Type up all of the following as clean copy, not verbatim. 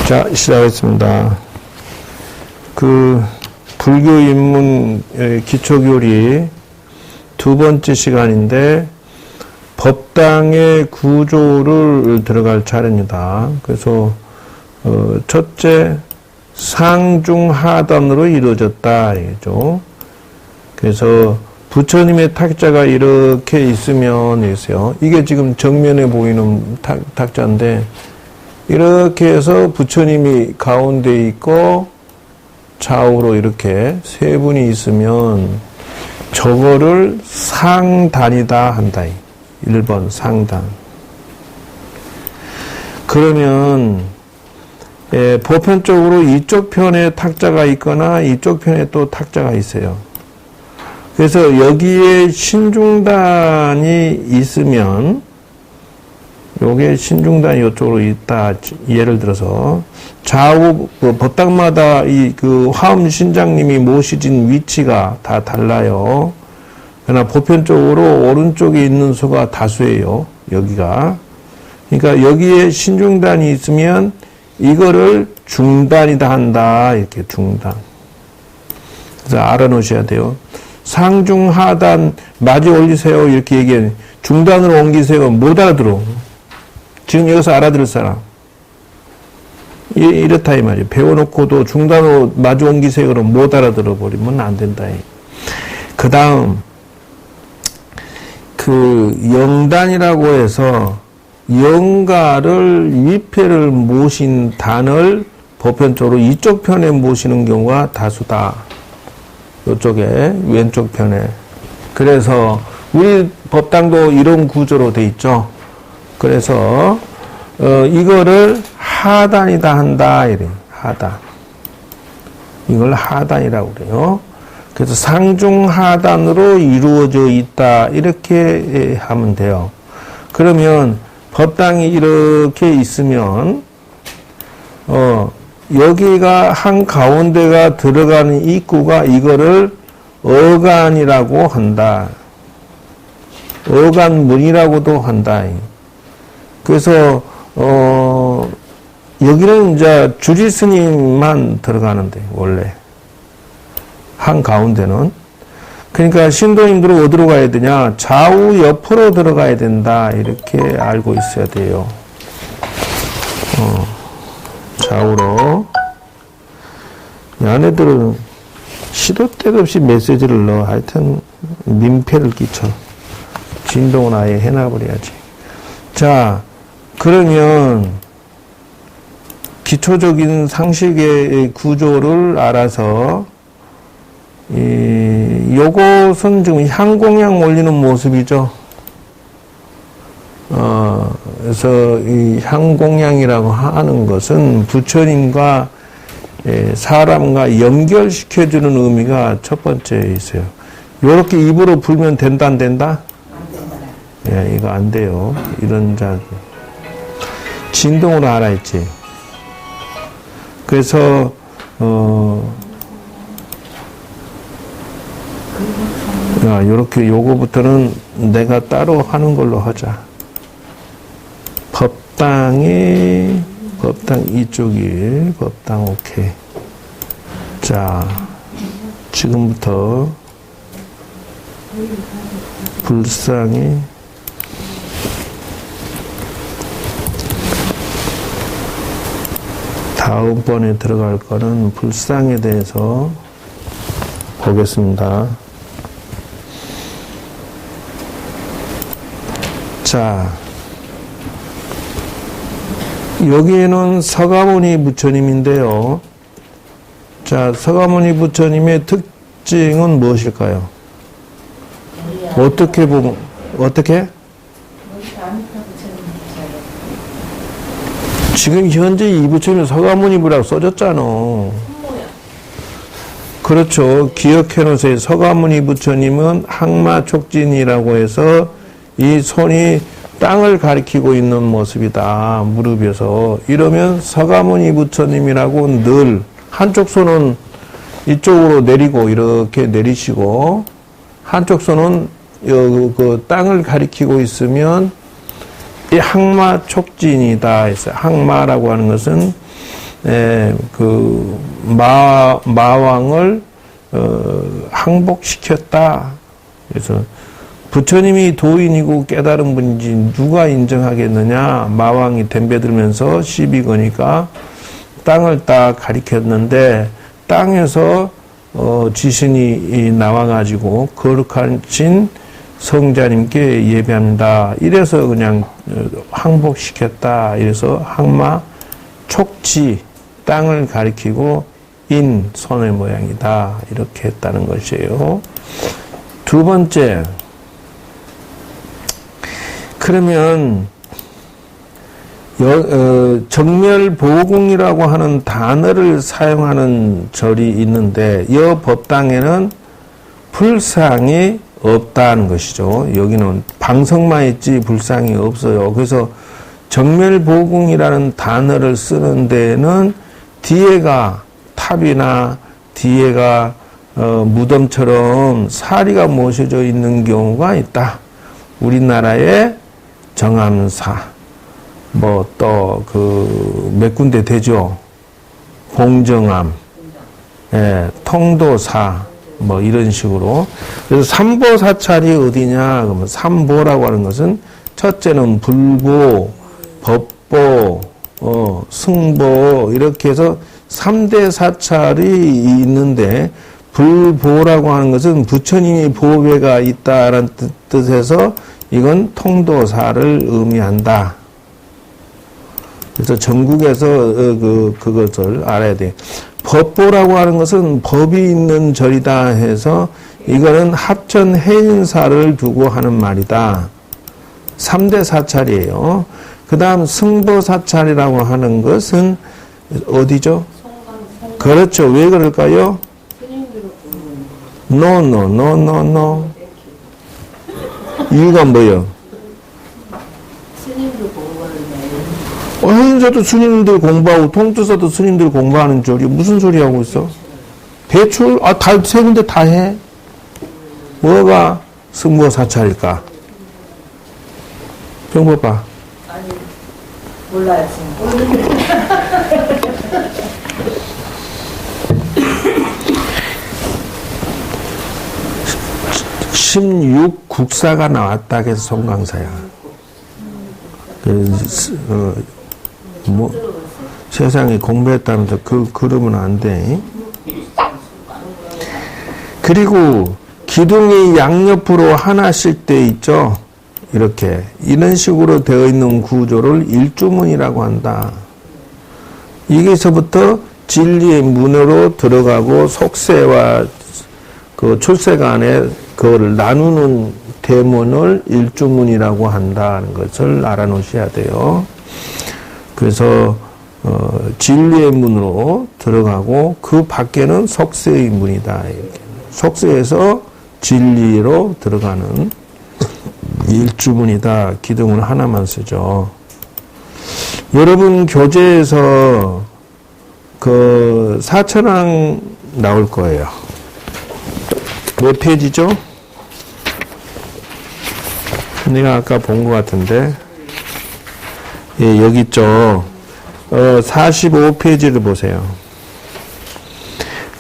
자, 시작하겠습니다. 불교 입문 기초교리 두 번째 시간인데, 법당의 구조를 들어갈 차례입니다. 그래서, 첫째, 상중하단으로 이루어졌다, 이죠. 그래서, 부처님의 탁자가 이렇게 있으면, 이게 지금 정면에 보이는 탁자인데, 이렇게 해서 부처님이 가운데 있고 좌우로 이렇게 세 분이 있으면 저거를 상단이다 한다. 1번 상단. 그러면 보편적으로 이쪽 편에 탁자가 있거나 이쪽 편에 또 탁자가 있어요. 그래서 여기에 신중단이 있으면 요게 신중단이 이쪽으로 있다. 예를 들어서 좌우 법당마다 화엄 신장님이 모시진 위치가 다 달라요. 그러나 보편적으로 오른쪽에 있는 수가 다수예요. 여기가. 그러니까 여기에 신중단이 있으면 이거를 중단이다 한다. 이렇게 중단. 그래서 알아놓으셔야 돼요. 상중하단 마주 올리세요. 이렇게 얘기해. 중단으로 옮기세요. 못 알아들어. 지금 여기서 알아들을 사람. 이렇다 이 말이에요. 배워놓고도 중단으로 마주 옮기세요. 그럼 못 알아들어 버리면 안 된다. 그 다음 영단이라고 해서 영가를 위패를 모신 단을 보편적으로 이쪽 편에 모시는 경우가 다수다. 이쪽에 왼쪽 편에. 그래서 우리 법당도 이런 구조로 돼 있죠. 그래서 이거를 하단이다 한다 이래. 하단. 이걸 하단이라고 그래요. 그래서 상중하단으로 이루어져 있다 이렇게 하면 돼요. 그러면 법당이 이렇게 있으면 여기가 한 가운데가 들어가는 입구가 이거를 어간이라고 한다. 어간문이라고도 한다. 그래서 여기는 이제 주지 스님만 들어가는데 원래 한 가운데는. 그러니까 신도님들은 어디로 가야 되냐? 좌우 옆으로 들어가야 된다. 이렇게 알고 있어야 돼요. 좌우로. 얘네들은 시도 때도 없이 메시지를 넣어. 하여튼 민폐를 끼쳐. 진동은 아예 해놔버려야지. 자, 그러면 기초적인 상식의 구조를 알아서 요것은 지금 향공양 올리는 모습이죠. 그래서 이 향공양이라고 하는 것은 부처님과 사람과 연결시켜주는 의미가 첫 번째 있어요. 요렇게 입으로 불면 된다 안 된다? 예, 이거 안 돼요. 이런 진동으로 알아야지. 그래서, 요렇게 요거부터는 내가 따로 하는 걸로 하자. 법당 이쪽이, 법당 오케이. 자, 지금부터 불상이 다음번에 들어갈 거는 불상에 대해서 보겠습니다. 자, 여기에는 서가모니 부처님인데요. 자, 서가모니 부처님의 특징은 무엇일까요? 어떻게 보면, 어떻게? 지금 현재 이 부처님은 서가모니부라고 써졌잖아. 그렇죠. 기억해놓으세요. 서가모니 부처님은 항마촉진이라고 해서 이 손이 땅을 가리키고 있는 모습이다. 무릎에서. 이러면 서가모니 부처님이라고 늘 한쪽 손은 이쪽으로 내리고 이렇게 내리시고 한쪽 손은 그 땅을 가리키고 있으면 이 항마 촉진이다 했어요. 항마라고 하는 것은 그 마왕을 항복시켰다. 그래서 부처님이 도인이고 깨달은 분인지 누가 인정하겠느냐. 마왕이 덤벼들면서 시비 거니까 땅을 딱 가리켰는데 땅에서 지신이 나와가지고 거룩하신 성자님께 예배합니다. 이래서 그냥 항복시켰다. 이래서 항마 촉지 땅을 가리키고 인 손의 모양이다. 이렇게 했다는 것이에요. 두 번째, 그러면 정멸보궁이라고 하는 단어를 사용하는 절이 있는데 이 법당에는 불상이 없다는 것이죠. 여기는 방석만 있지 불상이 없어요. 그래서 정멸보궁이라는 단어를 쓰는 데는 뒤에가 탑이나 뒤에가 무덤처럼 사리가 모셔져 있는 경우가 있다. 우리나라의 정암사 뭐 또 몇 군데 되죠. 봉정암, 예, 통도사 뭐 이런 식으로. 그래서 삼보사찰이 어디냐? 그러면 삼보라고 하는 것은 첫째는 불보, 법보, 승보 이렇게 해서 3대 사찰이 있는데 불보라고 하는 것은 부처님이 보배가 있다라는 뜻에서 이건 통도사를 의미한다. 그래서 전국에서 그것을 알아야 돼. 법보라고 하는 것은 법이 있는 절이다 해서 이거는 합천 해인사를 두고 하는 말이다. 3대 사찰이에요. 그 다음 승보사찰이라고 하는 것은 어디죠? 그렇죠. 왜 그럴까요? No. 이유가 뭐예요? 행인사도 스님들 공부하고 통투사도 스님들 공부하는 절이 무슨 소리 하고 있어? 대출? 다 세 군데 다 해. 뭐가 승보사찰일까? 병법봐. 아니, 몰라요, 지금. 16국사가 나왔다 해서 송강사야. 세상에 공부했다면서 그러면 안 돼. 그리고 기둥이 양옆으로 하나씩 돼 있죠. 이렇게 이런 식으로 되어 있는 구조를 일주문이라고 한다. 여기서부터 진리의 문으로 들어가고 속세와 그 출세 간에 그거를 나누는 대문을 일주문이라고 한다는 것을 알아놓으셔야 돼요. 그래서 진리의 문으로 들어가고 그 밖에는 속세의 문이다. 이렇게. 속세에서 진리로 들어가는 일주문이다. 기둥을 하나만 쓰죠. 여러분 교재에서 그 사천왕 나올 거예요. 몇 페이지죠? 내가 아까 본 것 같은데, 예, 여기 있죠. 45페이지를 보세요.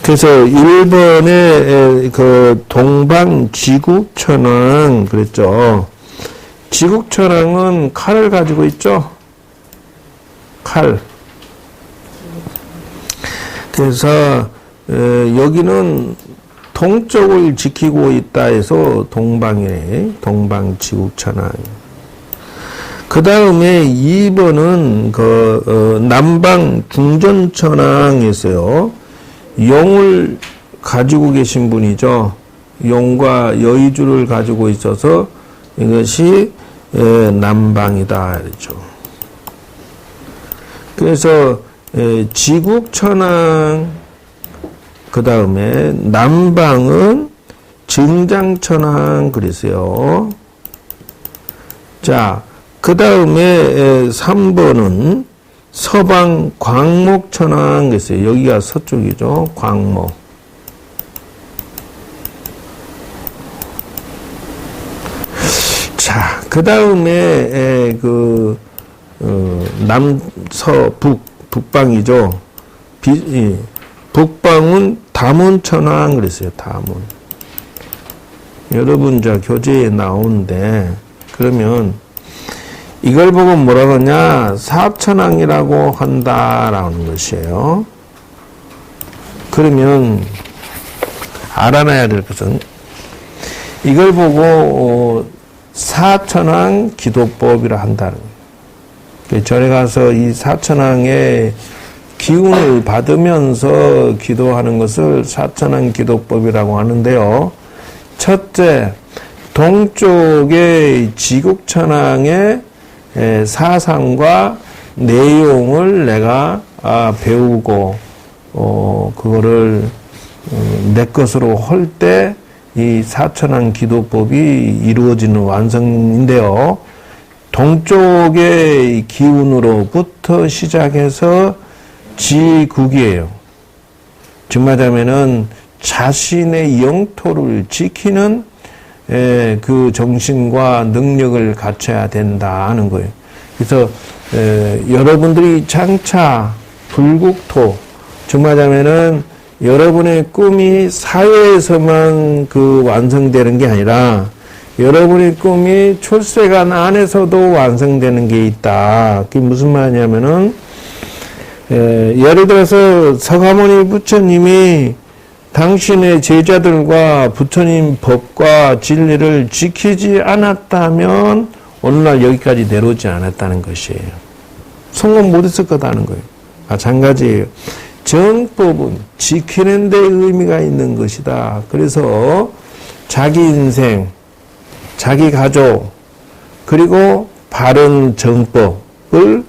그래서 1번에 그 동방지국천왕 그랬죠. 지국천왕은 칼을 가지고 있죠. 칼. 그래서 여기는 동쪽을 지키고 있다 해서 동방이래. 동방지국천왕. 그 다음에 2번은 남방 중전천왕이 있어요. 용을 가지고 계신 분이죠. 용과 여의주를 가지고 있어서 이것이 남방이다. 그렇죠. 그래서 지국천왕 그 다음에 남방은 증장천왕 그랬어요. 자, 그 다음에 3번은 서방 광목천왕 그랬어요. 여기가 서쪽이죠. 광목. 자, 그 다음에 남서북 북방이죠. 북방운 다문천왕 그랬어요. 다문. 여러분 자 교재에 나오는데 그러면 이걸 보고 뭐라 그러냐? 사천왕이라고 한다라는 것이에요. 그러면 알아놔야 될 것은 이걸 보고 사천왕 기도법이라 한다는 거예요. 절에 가서 이 사천왕의 기운을 받으면서 기도하는 것을 사천왕 기도법이라고 하는데요. 첫째, 동쪽의 지국천왕의 사상과 내용을 내가 배우고 그거를 내 것으로 할 때 이 사천왕 기도법이 이루어지는 완성인데요. 동쪽의 기운으로부터 시작해서 지국이에요. 즉 말하면은 자신의 영토를 지키는 그 정신과 능력을 갖춰야 된다는 거예요. 그래서 여러분들이 장차 불국토, 즉 말하면은 여러분의 꿈이 사회에서만 완성되는 게 아니라 여러분의 꿈이 출세관 안에서도 완성되는 게 있다. 그게 무슨 말이냐면은 예를 들어서 서가모니 부처님이 당신의 제자들과 부처님 법과 진리를 지키지 않았다면 오늘날 여기까지 내려오지 않았다는 것이에요. 성공 못했을 거다는 거예요. 마찬가지예요. 정법은 지키는 데 의미가 있는 것이다. 그래서 자기 인생, 자기 가족, 그리고 바른 정법을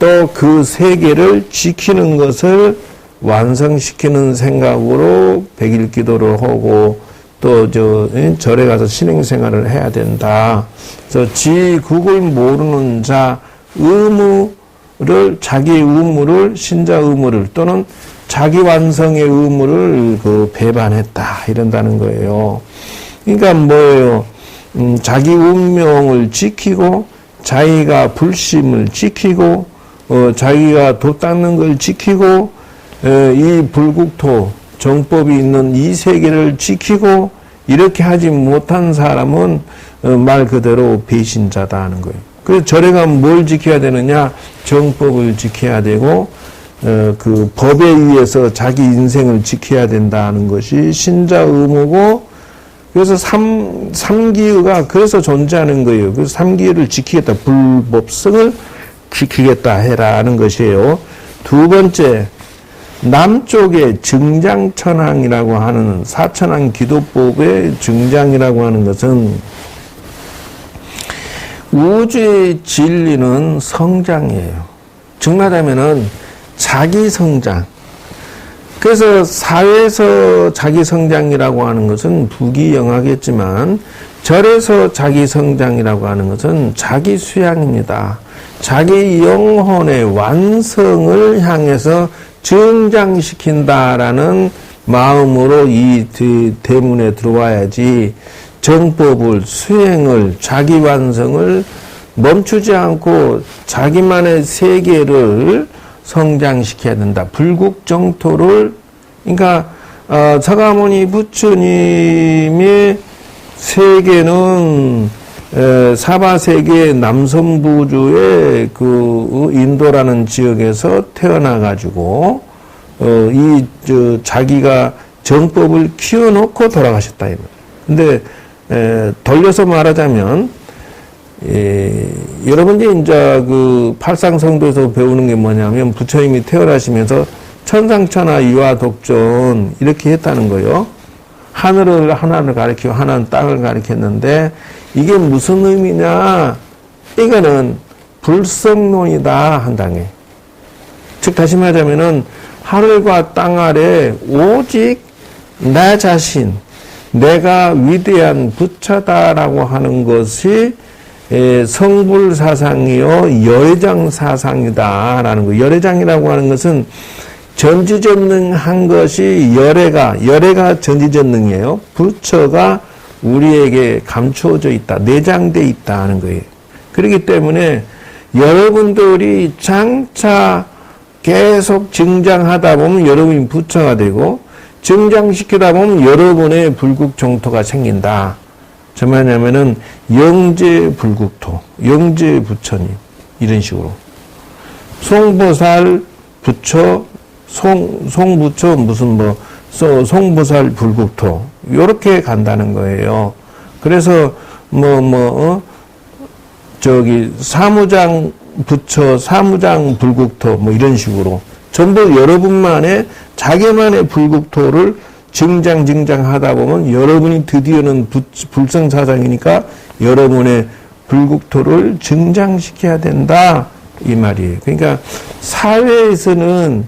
또 그 세계를 지키는 것을 완성시키는 생각으로 백일 기도를 하고 또 절에 가서 신행생활을 해야 된다. 그래서 지국을 모르는 자 의무를 자기의 의무를 신자 의무를 또는 자기 완성의 의무를 배반했다 이런다는 거예요. 그러니까 뭐예요? 자기 운명을 지키고 자기가 불심을 지키고 자기가 도 닦는 걸 지키고 이 불국토 정법이 있는 이 세계를 지키고 이렇게 하지 못한 사람은 말 그대로 배신자다 하는 거예요. 그래서 절에 가면 뭘 지켜야 되느냐? 정법을 지켜야 되고 그 법에 의해서 자기 인생을 지켜야 된다는 것이 신자 의무고 그래서 삼기의가 그래서 존재하는 거예요. 그래서 삼기의를 지키겠다. 불법성을 지키겠다 해라는 것이에요. 두 번째, 남쪽의 증장천왕이라고 하는 사천왕 기도법의 증장이라고 하는 것은 우주의 진리는 성장이에요. 즉 말하면은 자기 성장. 그래서 사회에서 자기 성장이라고 하는 것은 부귀영하겠지만 절에서 자기 성장이라고 하는 것은 자기 수양입니다. 자기 영혼의 완성을 향해서 증장시킨다라는 마음으로 이 대문에 들어와야지 정법을 수행을 자기 완성을 멈추지 않고 자기만의 세계를 성장시켜야 된다. 불국정토를 그러니까 서가모니 부처님의 세계는 사바세계 남섬부주의 인도라는 지역에서 태어나가지고 자기가 정법을 키워놓고 돌아가셨다. 근데 돌려서 말하자면 여러분들이 이제 팔상성도에서 배우는 게 뭐냐면 부처님이 태어나시면서 천상천하 유아독존 이렇게 했다는 거예요. 하늘을 하나를 가리키고 하나는 땅을 가리켰는데 이게 무슨 의미냐? 이거는 불성론이다 한다는 게. 즉 다시 말하자면은 하늘과 땅 아래 오직 나 자신, 내가 위대한 부처다라고 하는 것이 성불사상이요 열애장사상이다라는 거. 열애장이라고 하는 것은 전지전능한 것이 열애가 전지전능이에요. 부처가 우리에게 감추어져 있다, 내장돼 있다 하는 거예요. 그렇기 때문에 여러분들이 장차 계속 증장하다 보면 여러분이 부처가 되고, 증장시키다 보면 여러분의 불국정토가 생긴다. 저 말하냐면은 영재 불국토, 영재 부처님 이런 식으로 송보살 부처, 송부처 무슨 뭐 송보살 불국토 요렇게 간다는 거예요. 그래서 저기 사무장 부처, 사무장 불국토 뭐 이런 식으로 전부 여러분만의 자기만의 불국토를 증장하다 보면 여러분이 드디어는 불성사상이니까 여러분의 불국토를 증장시켜야 된다 이 말이에요. 그러니까 사회에서는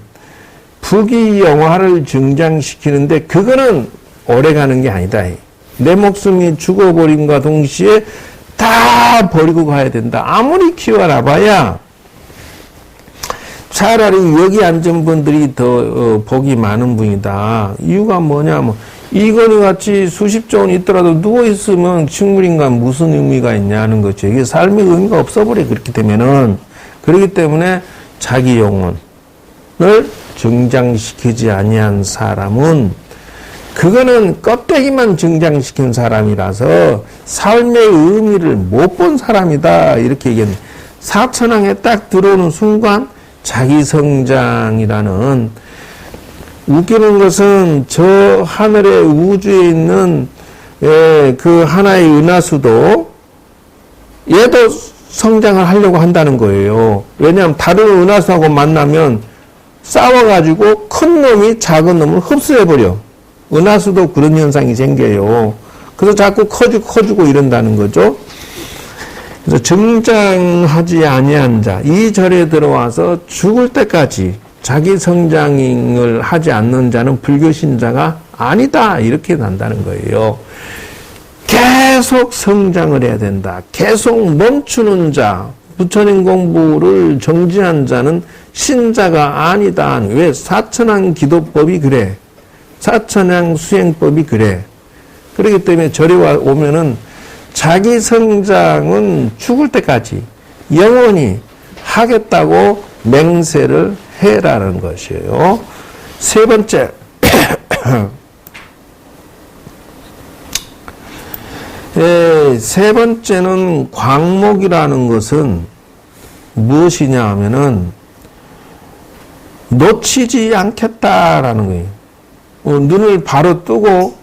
부귀영화를 증장시키는데 그거는 오래가는 게 아니다. 내 목숨이 죽어버림과 동시에 다 버리고 가야 된다. 아무리 키워놔봐야 차라리 여기 앉은 분들이 더 복이 많은 분이다. 이유가 뭐냐, 이건희 같이 수십조 원 있더라도 누워있으면 식물인간 무슨 의미가 있냐는 거죠. 이게 삶의 의미가 없어버려, 그렇기 되면은. 그렇기 때문에 자기 영혼을 증장시키지 아니한 사람은, 그거는 껍데기만 증장시킨 사람이라서 삶의 의미를 못 본 사람이다. 이렇게 얘기했는데, 사천왕에 딱 들어오는 순간, 자기 성장이라는, 웃기는 것은 저 하늘의 우주에 있는 그 하나의 은하수도 얘도 성장을 하려고 한다는 거예요. 왜냐하면 다른 은하수하고 만나면 싸워가지고 큰 놈이 작은 놈을 흡수해버려. 은하수도 그런 현상이 생겨요. 그래서 자꾸 커지고 이런다는 거죠. 그래서 증장하지 아니한 자, 이 절에 들어와서 죽을 때까지 자기 성장을 하지 않는 자는 불교 신자가 아니다. 이렇게 난다는 거예요. 계속 성장을 해야 된다. 계속 멈추는 자, 부처님 공부를 정지한 자는 신자가 아니다. 왜? 사천왕 기도법이 그래. 사천왕 수행법이 그래. 그렇기 때문에 절에 오면은 자기 성장은 죽을 때까지 영원히 하겠다고 맹세를 해라는 것이에요. 세 번째, 세 번째는 광목이라는 것은 무엇이냐 하면은 놓치지 않겠다라는 거예요. 눈을 바로 뜨고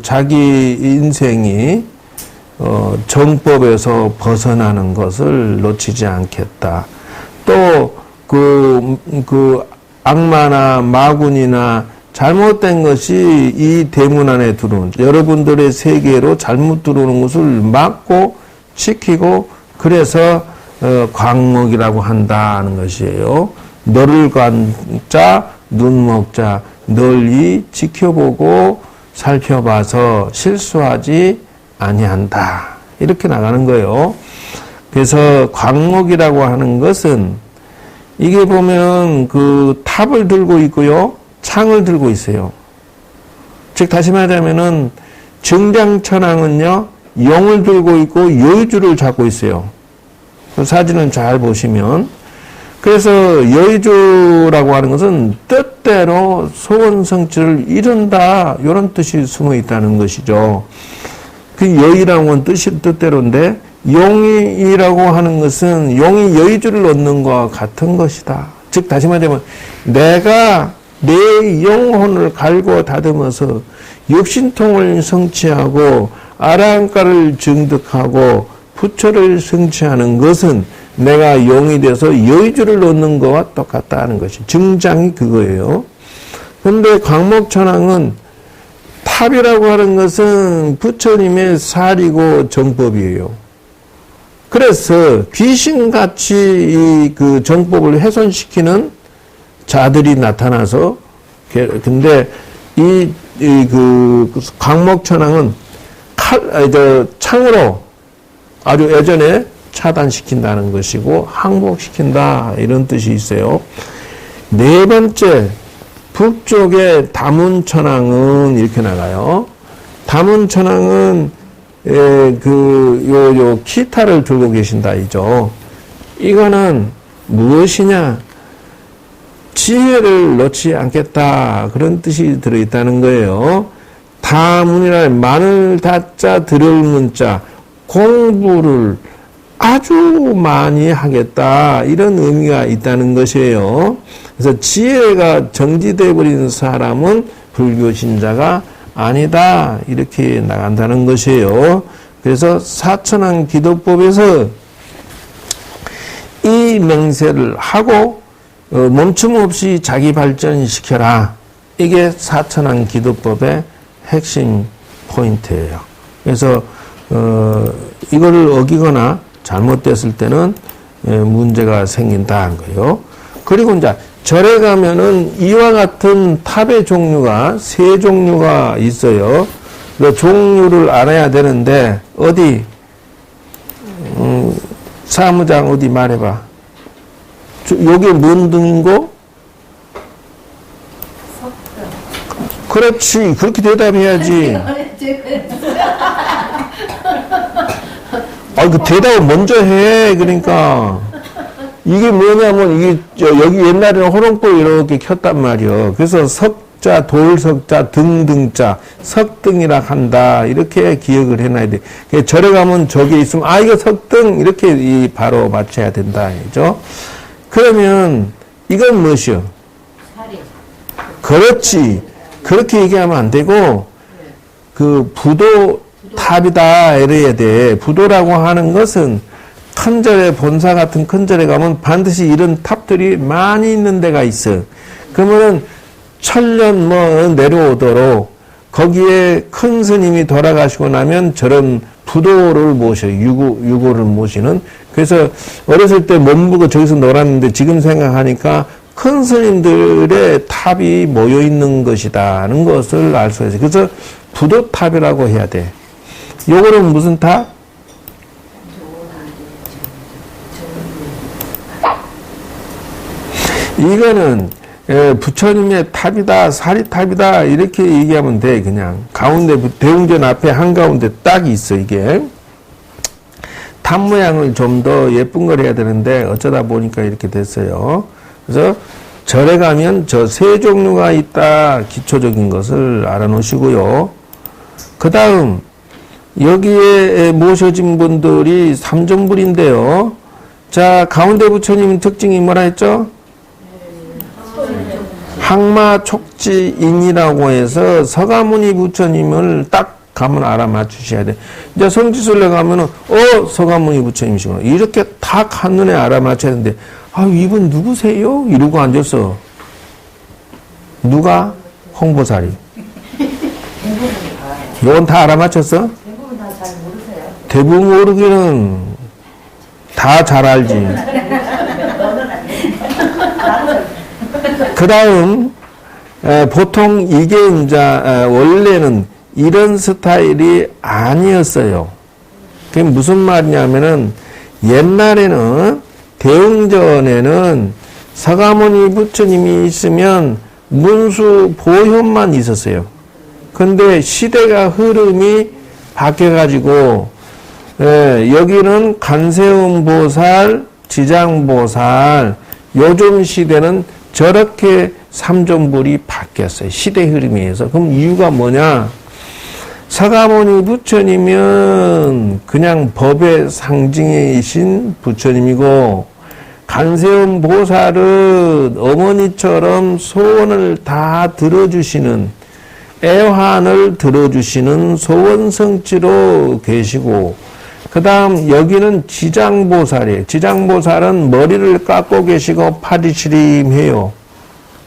자기 인생이 정법에서 벗어나는 것을 놓치지 않겠다. 또 악마나 마군이나 잘못된 것이 이 대문 안에 들어온 여러분들의 세계로 잘못 들어오는 것을 막고 지키고 그래서 광목이라고 한다는 것이에요. 너를 관자 눈먹자 널리 지켜보고 살펴봐서 실수하지 아니한다. 이렇게 나가는 거예요. 그래서 광목이라고 하는 것은 이게 보면 그 탑을 들고 있고요. 창을 들고 있어요. 즉 다시 말하자면은 증장천왕은요. 용을 들고 있고 여의주를 잡고 있어요. 그 사진은 잘 보시면 그래서 여의주라고 하는 것은 뜻대로 소원 성취를 이룬다 이런 뜻이 숨어 있다는 것이죠. 그 여의라는 건 뜻대로인데 용이라고 하는 것은 용이 여의주를 얻는 것과 같은 것이다. 즉 다시 말하면 내가 내 영혼을 갈고 다듬어서 육신통을 성취하고 아라한가를 증득하고 부처를 성취하는 것은 내가 용이 돼서 여의주를 얻는 것과 똑같다는 것이 증장이 그거예요. 그런데 광목천왕은 탑이라고 하는 것은 부처님의 살이고 정법이에요. 그래서 귀신같이 그 정법을 훼손시키는 자들이 나타나서 근데 그 광목천왕은 창으로 아주 예전에 차단시킨다는 것이고 항복시킨다 이런 뜻이 있어요. 네 번째 북쪽의 다문천왕은 이렇게 나가요. 다문천왕은 요 키타를 들고 계신다 이죠. 이거는 무엇이냐? 지혜를 놓지 않겠다. 그런 뜻이 들어있다는 거예요. 다문이라 마늘 다자 들을 문자 공부를 아주 많이 하겠다. 이런 의미가 있다는 것이에요. 그래서 지혜가 정지되어 버린 사람은 불교 신자가 아니다. 이렇게 나간다는 것이에요. 그래서 사천한 기도법에서 이 맹세를 하고 멈춤 없이 자기 발전시켜라. 이게 사천한 기도법의 핵심 포인트예요. 그래서 이거를 어기거나 잘못됐을 때는 문제가 생긴다는 거예요. 그리고 이제 절에 가면은 이와 같은 탑의 종류가 세 종류가 있어요. 그 종류를 알아야 되는데 어디 사무장 어디 말해봐. 요게 뭔 등인고? 그렇지. 그렇게 대답해야지. 그 대답을 먼저 해. 그러니까. 이게 뭐냐면, 여기 옛날에는 호롱불 이렇게 켰단 말이요. 그래서 석자, 돌석자, 등등자, 석등이라 한다. 이렇게 기억을 해놔야 돼. 절에 가면 저게 있으면, 이거 석등! 이렇게 바로 맞춰야 된다. 그죠? 그러면, 이건 무엇이요? 그렇지. 그렇게 얘기하면 안 되고, 부도 탑이다. 이래야 돼. 부도라고 하는 것은, 큰 절에, 본사 같은 큰 절에 가면 반드시 이런 탑들이 많이 있는 데가 있어. 그러면은, 천년 내려오도록, 거기에 큰 스님이 돌아가시고 나면 저런 부도를 모셔, 유고를 모시는. 그래서 어렸을 때 몸무게 저기서 놀았는데 지금 생각하니까 큰 스님들의 탑이 모여 있는 것이다는 것을 알 수 있어요. 그래서 부도탑이라고 해야 돼. 요거는 무슨 탑? 이거는 부처님의 탑이다, 사리탑이다 이렇게 얘기하면 돼. 그냥 가운데 대웅전 앞에 한가운데 딱 있어. 이게 탑 모양을 좀 더 예쁜 걸 해야 되는데 어쩌다 보니까 이렇게 됐어요. 그래서 절에 가면 저 세 종류가 있다. 기초적인 것을 알아놓으시고요. 그 다음 여기에 모셔진 분들이 삼존불인데요. 자, 가운데 부처님 특징이 뭐라 했죠? 항마촉지인이라고 해서 서가모니 부처님을 딱 가면 알아맞추셔야 돼. 이제 성지순례 가면은 서가모니 부처님이시구나. 이렇게 딱 한눈에 알아맞혀야 되는데 이분 누구세요? 이러고 앉았어. 누가? 홍보사리. 이건 다 알아맞혔어? 대부분 다 잘 모르세요. 대부분 모르기는 다 잘 알지. 그 다음, 보통 이게 이제, 원래는 이런 스타일이 아니었어요. 그게 무슨 말이냐면은, 옛날에는, 대웅전에는 서가모니 부처님이 있으면 문수 보현만 있었어요. 근데 시대가 흐름이 바뀌어가지고, 여기는 간세음 보살, 지장보살, 요즘 시대는 저렇게 삼존불이 바뀌었어요. 시대 흐름에 의해서. 그럼 이유가 뭐냐? 서가모니 부처님은 그냥 법의 상징이신 부처님이고, 간세음 보살은 어머니처럼 소원을 다 들어주시는, 애환을 들어주시는 소원성지로 계시고, 그 다음 여기는 지장보살이에요. 지장보살은 머리를 깎고 계시고 파리시림해요.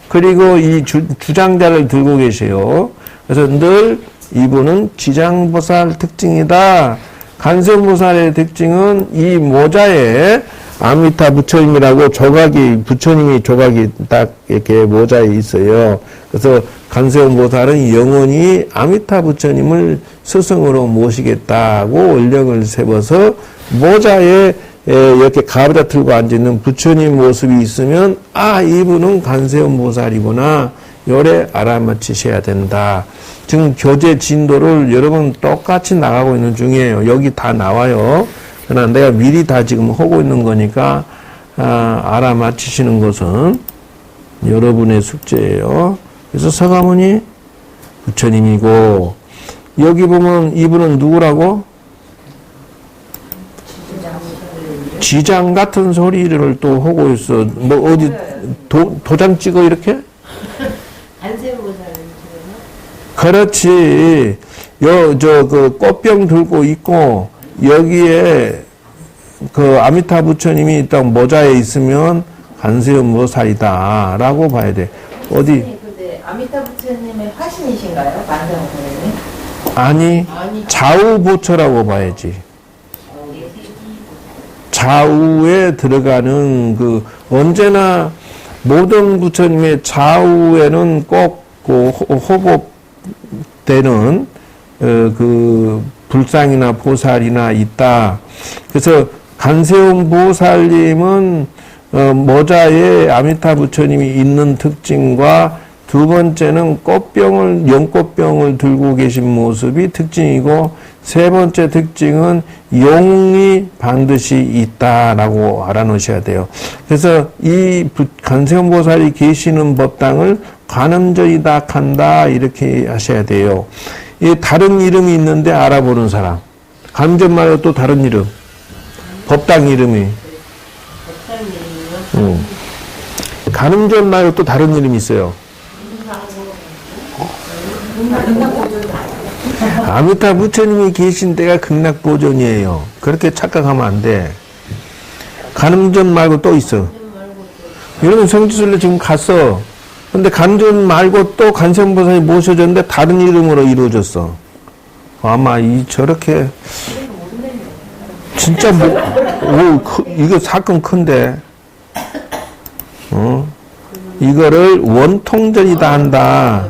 그리고 이 주장자를 들고 계세요. 그래서 늘 이분은 지장보살 특징이다. 간세음보살의 특징은 이 모자에 아미타 부처님이라고 부처님이 조각이 딱 이렇게 모자에 있어요. 그래서 간세음보살은 영원히 아미타 부처님을 스승으로 모시겠다고 원력을 세워서 모자에 이렇게 가부좌 틀고 앉아있는 부처님 모습이 있으면 이분은 간세음보살이구나. 요래 알아맞히셔야 된다. 지금 교재 진도를 여러분 똑같이 나가고 있는 중이에요. 여기 다 나와요. 그러나 내가 미리 다 지금 하고 있는 거니까 알아맞히시는 것은 여러분의 숙제예요. 그래서 서가모니 부처님이고, 여기 보면 이분은 누구라고? 지장 같은 소리를 또 하고 있어. 뭐 어디 도장 찍어 이렇게? 그렇지. 그 꽃병 들고 있고 여기에 그 아미타 부처님이 딱 모자에 있으면 간세음 보살이다라고 봐야 돼. 어디? 근데 아미타 부처님의 화신이신가요, 반성 선생님? 아니, 좌우보처라고 봐야지. 좌우에 들어가는 그 언제나 모든 부처님의 좌우에는 꼭 그 호법되는 그 불상이나 보살이나 있다. 그래서 간세음 보살님은 모자에 아미타 부처님이 있는 특징과 두 번째는 연꽃병을 들고 계신 모습이 특징이고, 세 번째 특징은 용이 반드시 있다라고 알아놓으셔야 돼요. 그래서 이 간세음 보살이 계시는 법당을 관음전이다 한다 이렇게 하셔야 돼요. 이 다른 이름이 있는데 알아보는 사람. 관음전 말고 또 다른 이름. 법당 이름이. 관음전 말고 또 다른 이름이 있어요. 아미타 부처님이 계신 데가 극락보존이에요. 그렇게 착각하면 안 돼. 간음전 말고 또 있어. 여러분 성지순례 지금 갔어. 근데 간음전 말고 또 간세음보살이 모셔졌는데 다른 이름으로 이루어졌어. 아마 저렇게 진짜 이거 사건 큰데. 이거를 원통전이다 한다.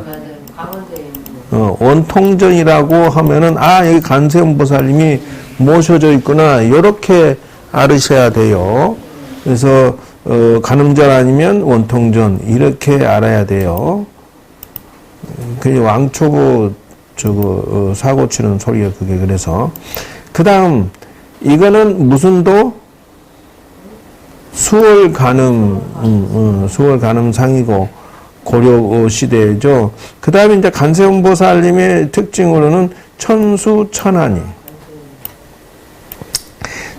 원통전이라고 하면은, 여기 간세음 보살님이 모셔져 있구나. 이렇게 알으셔야 돼요. 그래서, 간음전 아니면 원통전. 이렇게 알아야 돼요. 그 왕초보, 사고 치는 소리가 그게 그래서. 그 다음, 이거는 무슨 도? 수월 간음상이고, 고려 시대죠. 그 다음에 이제 간세음 보살님의 특징으로는 천수천안이.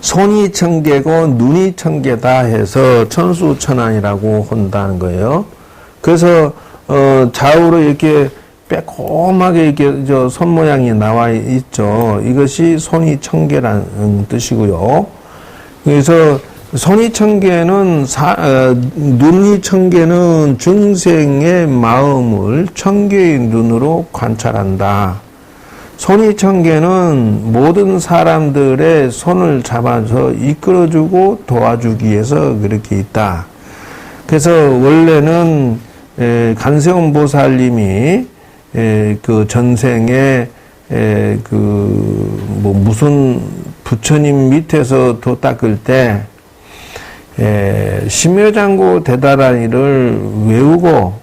손이 천개고 눈이 천개다 해서 천수천안이라고 한다는 거예요. 그래서, 좌우로 이렇게 빼꼼하게 이렇게 손 모양이 나와 있죠. 이것이 손이 천개라는 뜻이고요. 그래서 손이 천개는 눈이 천개는 중생의 마음을 천개의 눈으로 관찰한다. 손이 천개는 모든 사람들의 손을 잡아서 이끌어주고 도와주기 위해서 그렇게 있다. 그래서 원래는 간세음 보살님이 그 전생에 무슨 부처님 밑에서 도 닦을 때 심여장구 대다라니를 외우고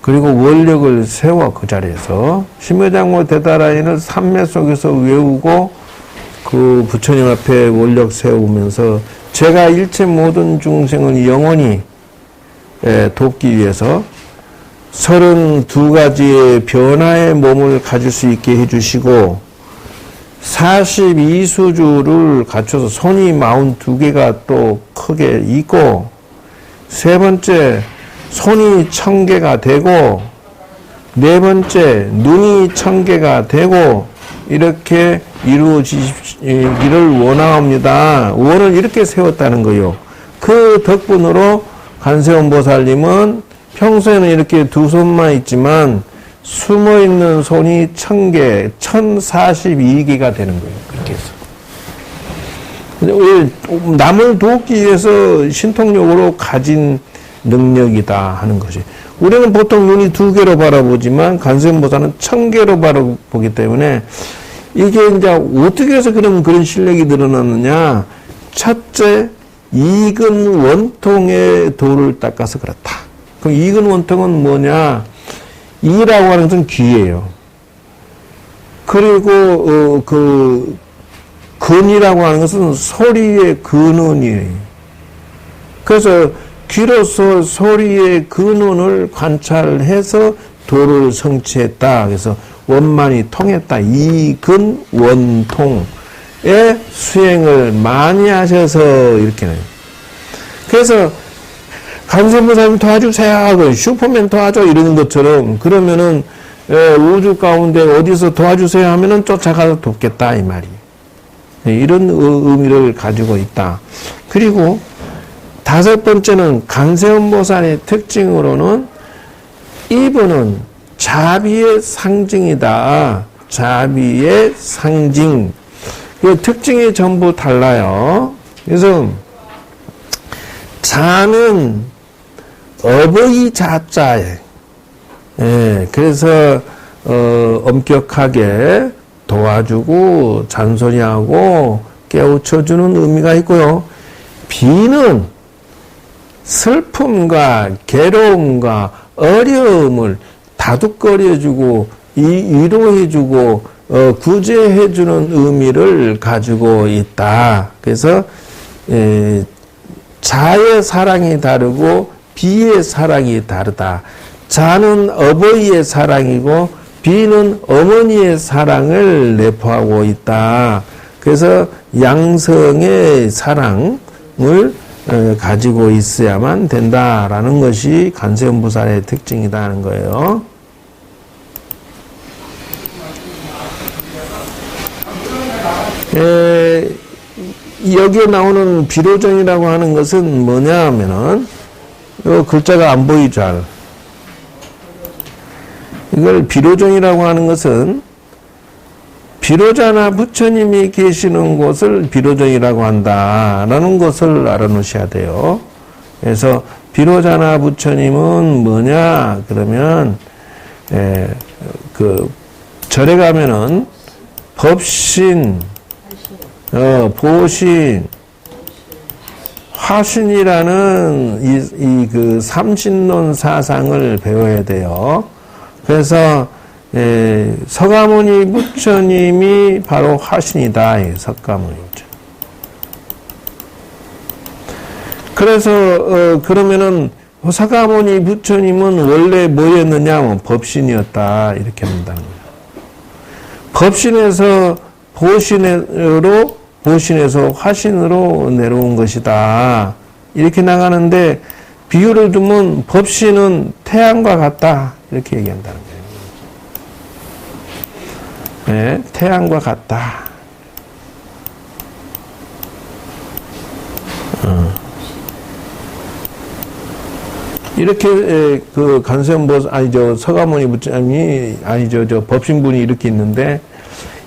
그리고 원력을 세워 그 자리에서 심여장구 대다라니를 삼매 속에서 외우고 그 부처님 앞에 원력 세우면서 제가 일체 모든 중생을 영원히 돕기 위해서 32가지의 변화의 몸을 가질 수 있게 해주시고 42수주를 갖춰서 손이 42개가 또 크게 있고 세 번째 손이 1000개가 되고 네 번째 눈이 1000개가 되고 이렇게 이루어지기를 원하옵니다. 원을 이렇게 세웠다는 거예요. 그 덕분으로 간세음 보살님은 평소에는 이렇게 두 손만 있지만 숨어있는 손이 1000개, 1042개가 되는 거예요. 그렇게 해서. 남을 돕기 위해서 신통력으로 가진 능력이다 하는 것이. 우리는 보통 눈이 2개로 바라보지만 간세음 보살은 1000개로 바라보기 때문에 이게 이제 어떻게 해서 그런 실력이 늘어났느냐. 첫째, 이근 원통의 도를 닦아서 그렇다. 그럼 이근 원통은 뭐냐? 이라고 하는 것은 귀예요. 그리고 근이라고 하는 것은 소리의 근원이에요. 그래서 귀로서 소리의 근원을 관찰해서 도를 성취했다. 그래서 원만이 통했다. 이근 원통의 수행을 많이 하셔서 이렇게 해요. 그래서 관세음보살님 도와주세요 하고 슈퍼맨 도와줘 이러는 것처럼 그러면은 우주 가운데 어디서 도와주세요 하면은 쫓아가서 돕겠다 이 말이. 이런 의미를 가지고 있다. 그리고 다섯 번째는 관세음보살의 특징으로는 이분은 자비의 상징이다. 자비의 상징. 그 특징이 전부 달라요. 그래서 자는 어버이 자자에, 그래서 엄격하게 도와주고 잔소리하고 깨우쳐주는 의미가 있고요. 비는 슬픔과 괴로움과 어려움을 다독거려주고 위로해주고 구제해주는 의미를 가지고 있다. 그래서 자의 사랑이 다르고 비의 사랑이 다르다. 자는 어버이의 사랑이고 비는 어머니의 사랑을 내포하고 있다. 그래서 양성의 사랑을 가지고 있어야만 된다라는 것이 관세음보살의 특징이라는 거예요. 여기에 나오는 비로전이라고 하는 것은 뭐냐 하면은 요 글자가 안 보이죠. 잘. 이걸 비로전이라고 하는 것은 비로자나 부처님이 계시는 곳을 비로전이라고 한다라는 것을 알아놓으셔야 돼요. 그래서 비로자나 부처님은 뭐냐 그러면 그 절에 가면은 법신, 보신, 화신이라는 이 그 삼신론 사상을 배워야 돼요. 그래서 서가모니 부처님이 바로 화신이다. 서가모니 부처. 그래서 그러면은 서가모니 부처님은 원래 뭐였느냐? 뭐 법신이었다. 이렇게 한다는 거예요. 법신에서 보신에서 화신으로 내려온 것이다. 이렇게 나가는데 비유를 두면 법신은 태양과 같다. 이렇게 얘기한다는 거예요. 네, 태양과 같다. 이렇게 그 관세음보살 서가모니 부처님이 저 법신분이 이렇게 있는데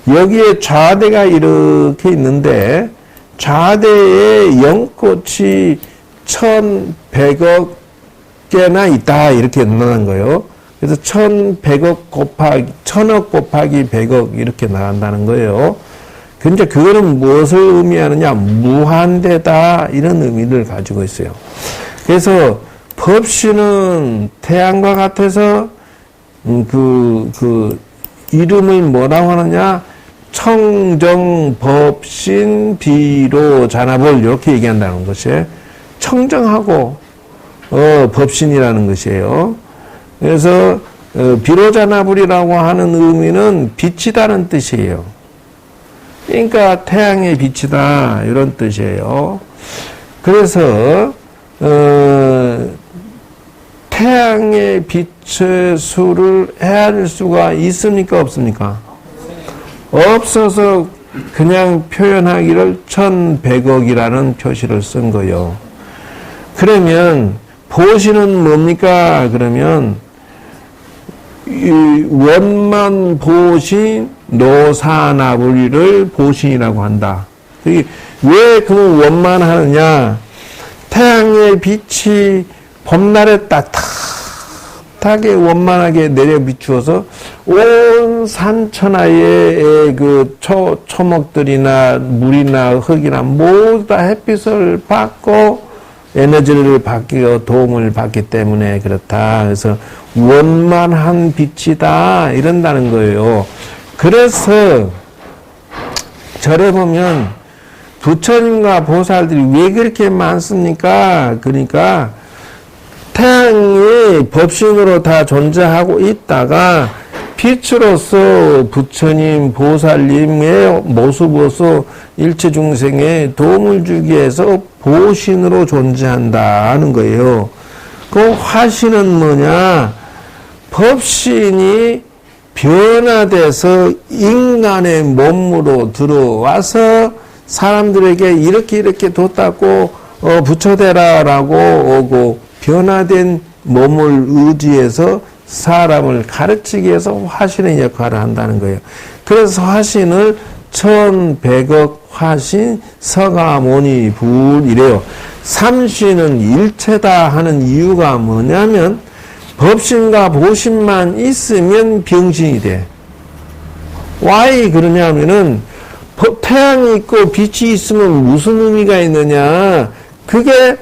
여기에 좌대가 이렇게 있는데 좌대에 연꽃이 1,100억 개나 있다 이렇게 나타난 거예요. 그래서 1,100억 곱하기 1,000억 곱하기 100억 이렇게 나간다는 거예요. 근데 그거는 무엇을 의미하느냐? 무한대다 이런 의미를 가지고 있어요. 그래서 법신은 태양과 같아서 그 이름을 뭐라고 하느냐? 청정법신 비로자나볼 이렇게 얘기한다는 것이에요. 청정하고 법신이라는 것이에요. 그래서 비로자나불이라고 하는 의미는 빛이다는 뜻이에요. 그러니까 태양의 빛이다 이런 뜻이에요. 그래서 태양의 빛의 수를 헤아릴 수가 있습니까 없습니까? 없어서 그냥 표현하기를 1,100억이라는 표시를 쓴 거예요. 그러면 보신은 뭡니까? 그러면 원만 보신 노사나불이를 보신이라고 한다. 왜 그 원만하느냐? 태양의 빛이 봄날에 따뜻하게 원만하게 내려 비추어서 온 산천하의 그 초목들이나 물이나 흙이나 모두 다 햇빛을 받고 에너지를 받기고 도움을 받기 때문에 그렇다. 그래서 원만한 빛이다 이런다는 거예요. 그래서 절에 보면 부처님과 보살들이 왜 그렇게 많습니까? 그러니까 태양이 법신으로 다 존재하고 있다가 빛으로서 부처님, 보살님의 모습으로서 일체 중생에 도움을 주기 위해서 보신으로 존재한다는 거예요. 그 화신은 뭐냐? 법신이 변화돼서 인간의 몸으로 들어와서 사람들에게 이렇게 뒀다고 부처되라라고 오고 변화된 몸을 의지해서 사람을 가르치기 위해서 화신의 역할을 한다는 거예요. 그래서 화신을 1100억 화신 서가모니 불이래요. 삼신은 일체다 하는 이유가 뭐냐면 법신과 보신만 있으면 병신이 돼. 왜 그러냐면은 태양이 있고 빛이 있으면 무슨 의미가 있느냐? 그게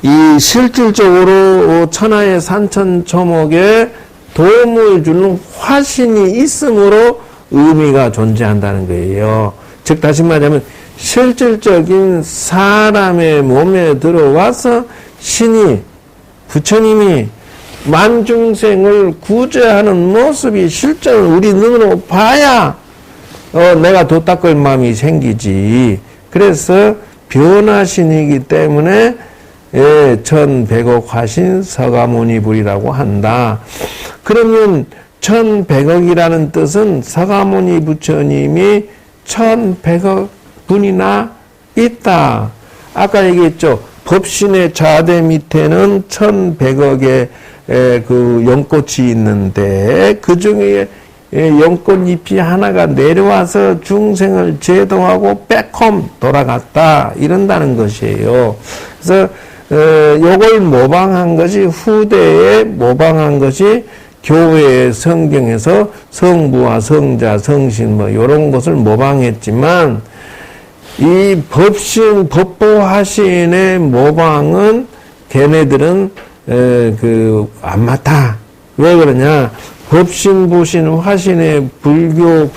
이 실질적으로 천하의 산천초목에 도움을 주는 화신이 있으므로 의미가 존재한다는 거예요. 즉 다시 말하면 실질적인 사람의 몸에 들어와서 신이 부처님이 만중생을 구제하는 모습이 실제로 우리 눈으로 봐야 내가 도 닦을 마음이 생기지. 그래서 변화신이기 때문에 1100억 화신 서가모니불이라고 한다. 그러면 1100억이라는 뜻은 서가모니 부처님이 1100억 분이나 있다. 아까 얘기했죠. 법신의 좌대 밑에는 1100억의 그 연꽃이 있는데 그 중에 연꽃잎이 하나가 내려와서 중생을 제도하고 백홈 돌아갔다 이런다는 것이에요. 그래서 요걸 모방한 것이 후대에 모방한 것이 교회의 성경에서 성부와 성자, 성신 뭐 이런 것을 모방했지만 이 법신 법보화신의 모방은 걔네들은 안 맞다. 왜 그러냐? 법신, 보신, 화신의 불교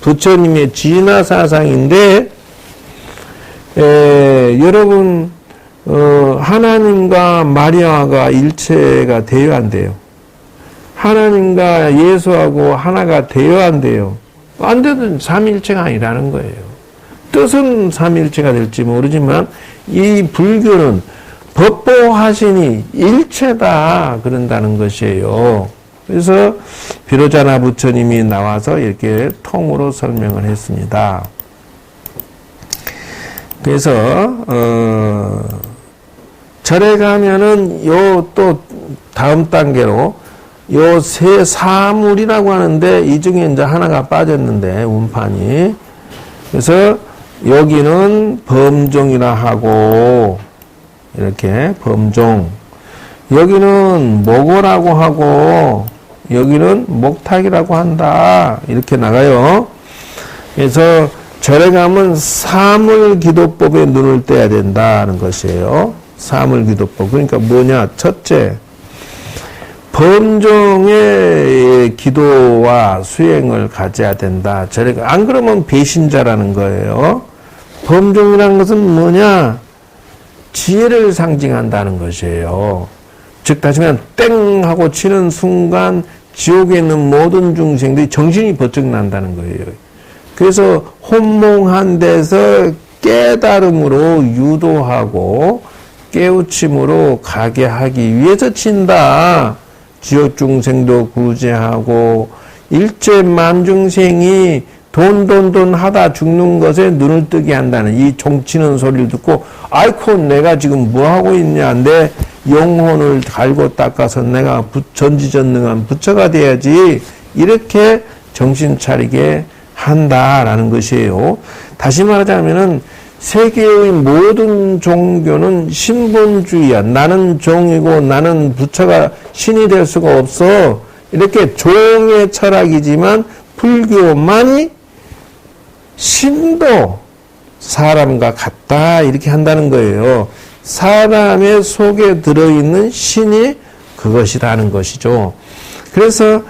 부처님의 진화 사상인데 여러분 하나님과 마리아가 일체가 되어야 한대요. 하나님과 예수하고 하나가 되어야 한대요. 안 되든 삼일체가 아니라는 거예요. 뜻은 삼일체가 될지 모르지만 이 불교는 법보화신이 일체다 그런다는 것이에요. 그래서 비로자나 부처님이 나와서 이렇게 통으로 설명을 했습니다. 그래서 절에 가면은 요 또 다음 단계로 요 세 사물이라고 하는데 이 중에 이제 하나가 빠졌는데 운판이. 그래서 여기는 범종이라 하고 이렇게 범종. 여기는 목오라고 하고 여기는 목탁이라고 한다. 이렇게 나가요. 그래서 절에 가면 사물기도법에 눈을 떼야 된다는 것이에요. 사물기도법. 그러니까 뭐냐? 첫째, 범종의 기도와 수행을 가져야 된다. 절에 안 그러면 배신자라는 거예요. 범종이라는 것은 뭐냐? 지혜를 상징한다는 것이에요. 즉 다시 말하면 땡 하고 치는 순간 지옥에 있는 모든 중생들이 정신이 번쩍 난다는 거예요. 그래서 혼몽한 데서 깨달음으로 유도하고 깨우침으로 가게 하기 위해서 친다. 지옥 중생도 구제하고 일체 만중생이 돈 하다 죽는 것에 눈을 뜨게 한다는 이 종치는 소리를 듣고 아이고 내가 지금 뭐하고 있냐. 내 영혼을 갈고 닦아서 내가 전지전능한 부처가 돼야지. 이렇게 정신 차리게 한다라는 것이에요. 다시 말하자면은 세계의 모든 종교는 신본주의야. 나는 종이고 나는 부처가 신이 될 수가 없어. 이렇게 종의 철학이지만 불교만이 신도 사람과 같다. 이렇게 한다는 거예요. 사람의 속에 들어있는 신이 그것이라는 것이죠. 그래서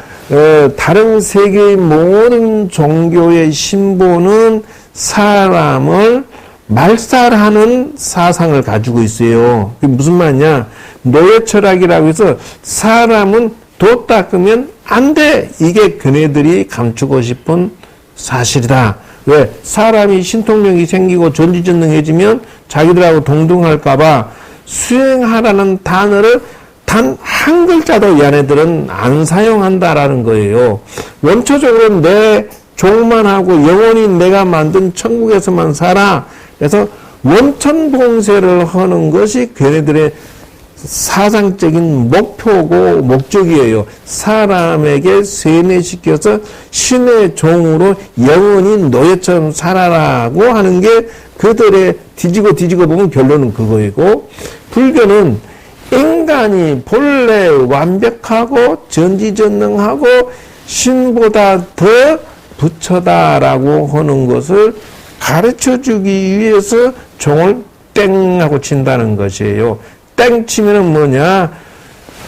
다른 세계의 모든 종교의 신보는 사람을 말살하는 사상을 가지고 있어요. 그게 무슨 말이냐? 노예 철학이라고 해서 사람은 도 닦으면 안 돼. 이게 그네들이 감추고 싶은 사실이다. 왜? 사람이 신통력이 생기고 전지전능해지면 자기들하고 동등할까봐 수행하라는 단어를 단 한 글자도 얘네들은 안 사용한다라는 거예요. 원초적으로 내 종만 하고 영원히 내가 만든 천국에서만 살아. 그래서 원천봉쇄를 하는 것이 걔네들의 사상적인 목표고 목적이에요. 사람에게 세뇌시켜서 신의 종으로 영원히 노예처럼 살아라고 하는 게 그들의 뒤지고 보면 결론은 그거이고, 불교는 인간이 본래 완벽하고 전지전능하고 신보다 더 부처다라고 하는 것을 가르쳐주기 위해서 종을 땡 하고 친다는 것이에요. 땡 치면은 뭐냐?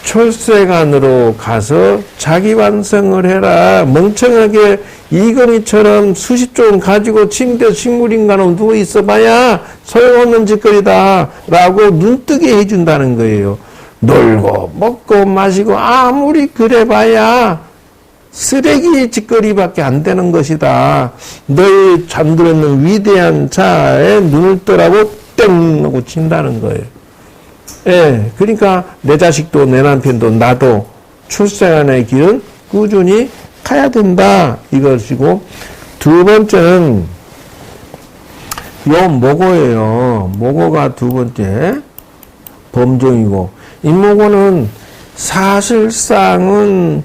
출세관으로 가서 자기 완성을 해라. 멍청하게 이건희처럼 수십 종 가지고 침대 식물인간으로 누워 있어봐야 소용없는 짓거리다 라고 눈뜨게 해준다는 거예요. 놀고 먹고 마시고 아무리 그래봐야 쓰레기 짓거리밖에 안 되는 것이다. 너희 잠들었는 위대한 자의 눈을 뜨라고 땡 하고 친다는 거예요. 예, 그러니까 내 자식도 내 남편도 나도 출세관의 길은 꾸준히 가야 된다 이것이고, 두 번째는 요 모고예요. 모고가 두 번째 범종이고, 이 모고는 사실상은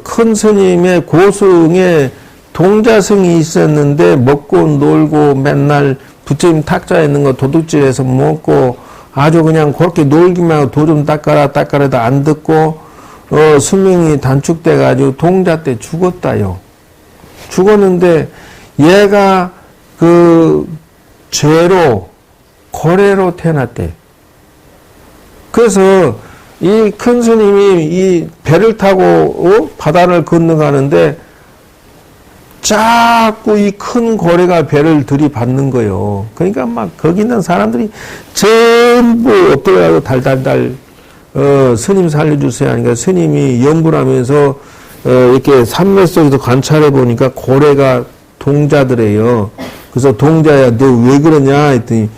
큰 스님의 고승에 동자승이 있었는데 먹고 놀고 맨날 부처님 탁자에 있는 거 도둑질해서 먹고 아주 그냥 그렇게 놀기만 하고 도 좀 닦아라도 안 듣고 수명이 단축돼 가지고 동자 때 죽었다요. 죽었는데 얘가 그 죄로 고래로 태어났대. 그래서 이 큰 스님이 이 배를 타고 바다를 건너가는데 자꾸 이 큰 고래가 배를 들이받는 거예요. 그러니까 막 거기 있는 사람들이 전부 엎드려가지고 달달달 스님 살려주세요 하니까 스님이 염불하면서 이렇게 산맥 속에서 관찰해 보니까 고래가 동자들이에요. 그래서 동자야 너 왜 그러냐 했더니,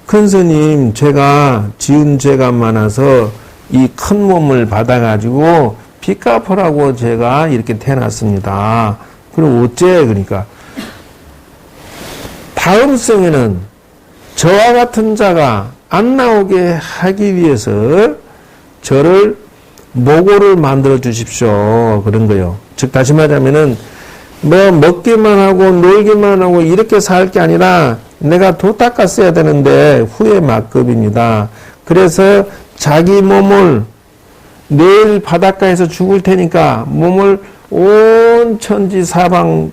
큰 스님 제가 지은 죄가 많아서 이 큰 몸을 받아가지고 빚 갚으라고 제가 이렇게 태어났습니다. 그럼 어째? 그러니까 다음 생에는 저와 같은 자가 안 나오게 하기 위해서 저를 모고를 만들어 주십시오. 그런 거요. 즉 다시 말하면은 뭐 먹기만 하고 놀기만 하고 이렇게 살 게 아니라 내가 도 닦았어야 되는데 후회 막급입니다. 그래서 자기 몸을 내일 바닷가에서 죽을 테니까 몸을 온 천지 사방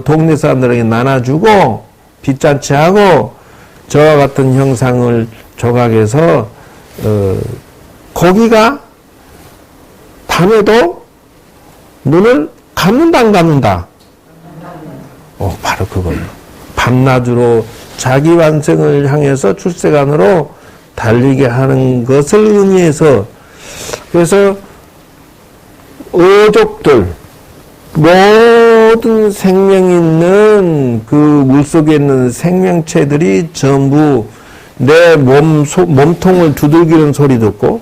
동네 사람들에게 나눠주고 빚잔치 하고 저와 같은 형상을 조각해서 고기가 밤에도 눈을 감는다 안 감는다? 바로 그거예요. 밤낮으로 자기 완성을 향해서 출세관으로 달리게 하는 것을 의미해서, 그래서 어족들 모든 생명 있는 그 물속에 있는 생명체들이 전부 내 몸통을 두들기는 소리 듣고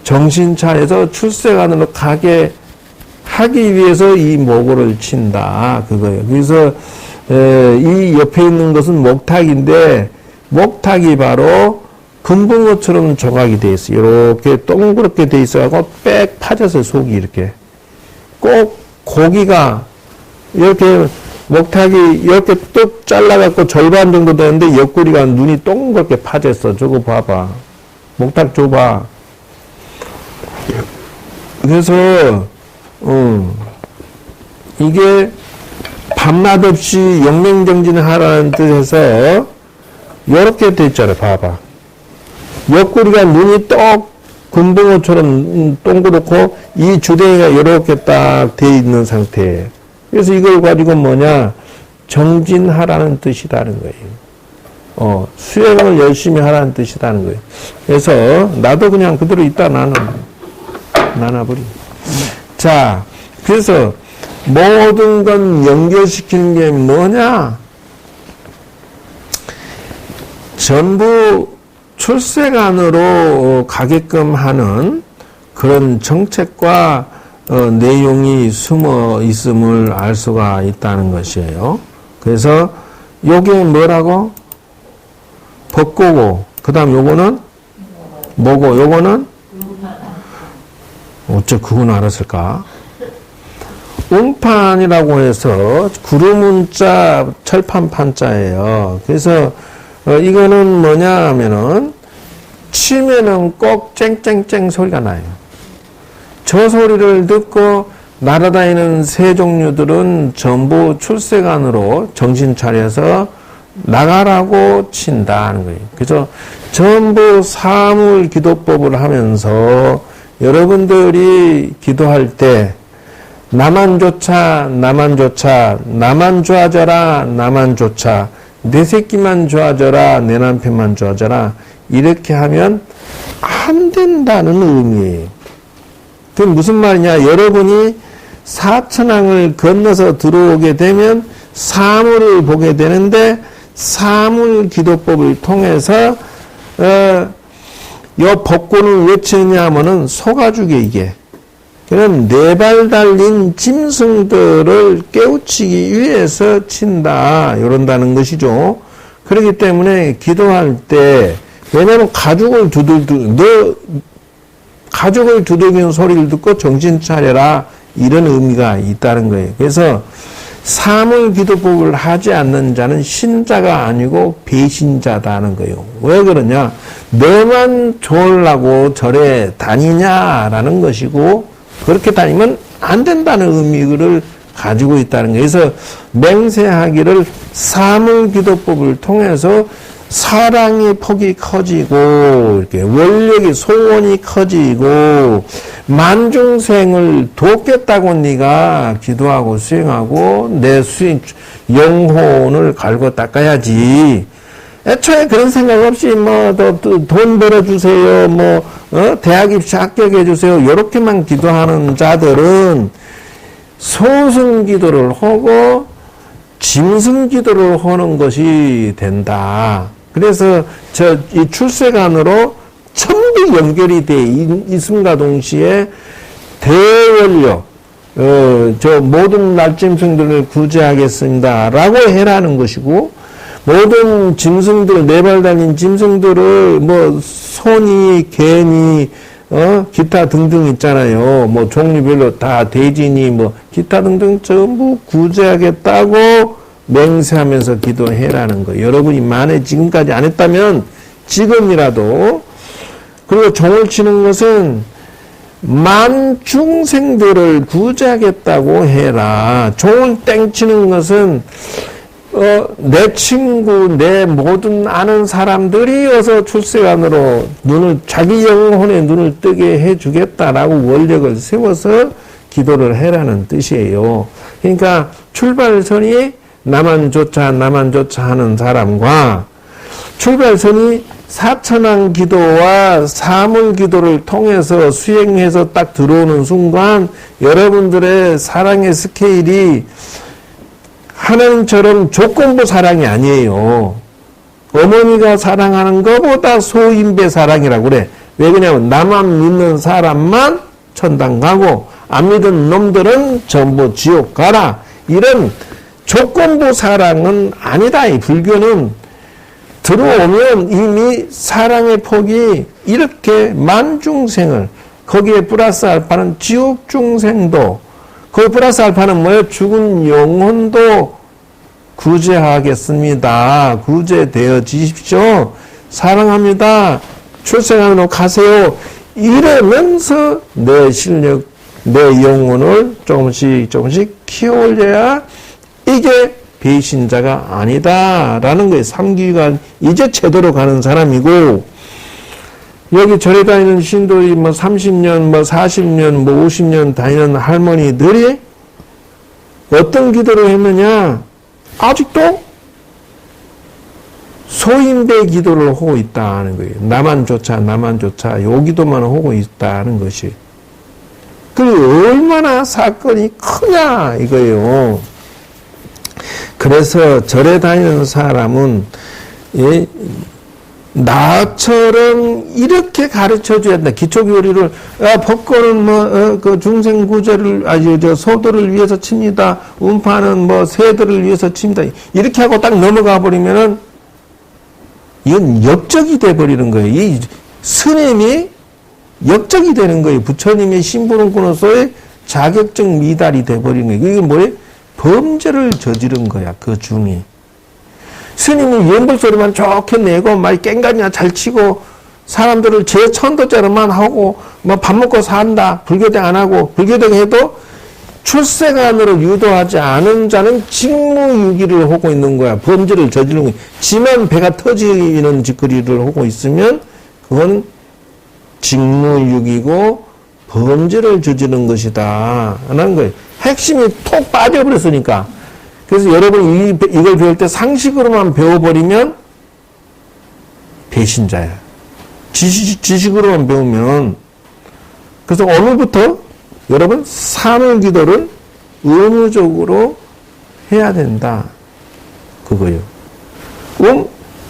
정신 차려서 출세관으로 가게 하기 위해서 이 모고를 친다 그거예요. 그래서 이 옆에 있는 것은 목탁인데 목탁이 바로 금붕어처럼 조각이 돼 있어요. 이렇게 동그랗게 돼 있어가지고 빽 파져서 속이 이렇게. 꼭 고기가 이렇게 목탁이 이렇게 뚝 잘라갖고 절반 정도 되는데 옆구리가 눈이 동그랗게 파졌어. 저거 봐봐. 목탁 줘봐. 그래서 이게 밤낮 없이 영맹정진하라는 뜻에서 이렇게 돼 있잖아. 봐봐. 옆구리가 눈이 똑 금붕어처럼 동그랗고 이 주댕이가 이렇게 딱 돼 있는 상태예요. 그래서 이걸 가지고 뭐냐? 정진하라는 뜻이라는 거예요. 수행을 열심히 하라는 뜻이라는 거예요. 그래서 나도 그냥 그대로 있다 나눠버리. 자, 그래서 모든 건 연결시키는 게 뭐냐? 전부 출세관으로 가게끔 하는 그런 정책과 내용이 숨어 있음을 알 수가 있다는 것이에요. 그래서 요게 뭐라고? 법고고, 그 다음 요거는 뭐고, 요거는 어째 그건 알았을까? 운판이라고 해서 구름운자 철판판자예요. 그래서 이거는 뭐냐 하면은 치면은 꼭 쨍쨍쨍 소리가 나요. 저 소리를 듣고 날아다니는 새 종류들은 전부 출세관으로 정신 차려서 나가라고 친다는 거예요. 그래서 전부 사물 기도법을 하면서 여러분들이 기도할 때 나만 쫓아, 나만 쫓아, 나만 좋아져라, 나만 쫓아, 내 새끼만 좋아져라, 내 남편만 좋아져라, 이렇게 하면 안 된다는 의미예요. 그게 무슨 말이냐? 여러분이 사천왕을 건너서 들어오게 되면 사물을 보게 되는데 사물 기도법을 통해서 요 법권을 왜 치느냐 하면은 속아주게 이게. 그럼 네 발 달린 짐승들을 깨우치기 위해서 친다. 이런다는 것이죠. 그렇기 때문에 기도할 때 왜냐하면 가죽을 두들기는 소리를 듣고 정신 차려라. 이런 의미가 있다는 거예요. 그래서 사물 기도법을 하지 않는 자는 신자가 아니고 배신자다는 거예요. 왜 그러냐? 너만 좋으려고 절에 다니냐라는 것이고 그렇게 다니면 안 된다는 의미를 가지고 있다는 거예요. 그래서 맹세하기를 사물 기도법을 통해서 사랑의 폭이 커지고 이렇게 원력이 소원이 커지고 만중생을 돕겠다고 네가 기도하고 수행하고 내 영혼을 갈고 닦아야지. 애초에 그런 생각 없이 돈 벌어주세요, 대학 입시 합격해 주세요, 요렇게만 기도하는 자들은 소승 기도를 하고 짐승 기도를 하는 것이 된다. 그래서 이 출세관으로 전부 연결이 돼 있음과 동시에 대원력, 모든 날짐승들을 구제하겠습니다라고 해라는 것이고, 모든 짐승들, 네 발 달린 짐승들을 소니, 개니, 기타 등등 있잖아요. 종류별로 다 돼지니, 기타 등등 전부 구제하겠다고 맹세하면서 기도해라는 거. 여러분이 만에 지금까지 안 했다면 지금이라도. 그리고 종을 치는 것은 만 중생들을 구제하겠다고 해라. 종을 땡치는 것은 내 친구, 내 모든 아는 사람들이 어서 출세관으로 자기 영혼의 눈을 뜨게 해주겠다라고 원력을 세워서 기도를 해라는 뜻이에요. 그러니까 출발선이 나만 쫓아 하는 사람과 출발선이 사천왕 기도와 사물 기도를 통해서 수행해서 딱 들어오는 순간 여러분들의 사랑의 스케일이 하나님처럼 조건부 사랑이 아니에요. 어머니가 사랑하는 것보다 소인배 사랑이라고 그래. 왜 그러냐면 나만 믿는 사람만 천당 가고 안 믿은 놈들은 전부 지옥 가라. 이런 조건부 사랑은 아니다. 이 불교는 들어오면 이미 사랑의 폭이 이렇게 만중생을, 거기에 플러스 알파는 지옥 중생도, 거기 플러스 알파는 뭐예요? 죽은 영혼도 구제하겠습니다. 구제되어지십시오. 사랑합니다. 출생하러 가세요. 이러면서 내 실력, 내 영혼을 조금씩 키워올려야 이게 배신자가 아니다라는 거예요. 3기간 이제 제대로 가는 사람이고, 여기 절에 다니는 신도이 30년, 40년, 50년 다니는 할머니들이 어떤 기도를 했느냐? 아직도 소인배 기도를 하고 있다는 거예요. 나만 쫓아, 나만 쫓아, 요 기도만 하고 있다는 것이. 그 얼마나 사건이 크냐, 이거예요. 그래서 절에 다니는 사람은, 예, 나처럼 이렇게 가르쳐 줘야 된다. 기초교리를, 법권은 그 중생구제를, 소도를 위해서 칩니다. 운파는 새들을 위해서 칩니다. 이렇게 하고 딱 넘어가 버리면은, 이건 역적이 돼버리는 거예요. 이 스님이 역적이 되는 거예요. 부처님의 신부름꾼으로서의 자격적 미달이 돼버리는 거예요. 이게 뭐예요? 범죄를 저지른 거야, 그 중이. 스님이 연불소리만 좋게 내고, 막 깽가리나 잘 치고, 사람들을 제 천도자로만 하고, 밥 먹고 산다. 불교대 안 하고, 불교대 해도 출세관으로 유도하지 않은 자는 직무유기를 하고 있는 거야. 범죄를 저지르는 거야. 지만 배가 터지는 짓거리를 하고 있으면, 그건 직무유기고, 범죄를 저지르는 것이다. 하는 거예요. 핵심이 톡 빠져버렸으니까. 그래서 여러분이 이걸 배울 때 상식으로만 배워버리면 배신자야. 지식으로만 배우면. 그래서 오늘부터 여러분 사물기도를 의무적으로 해야 된다. 그거요.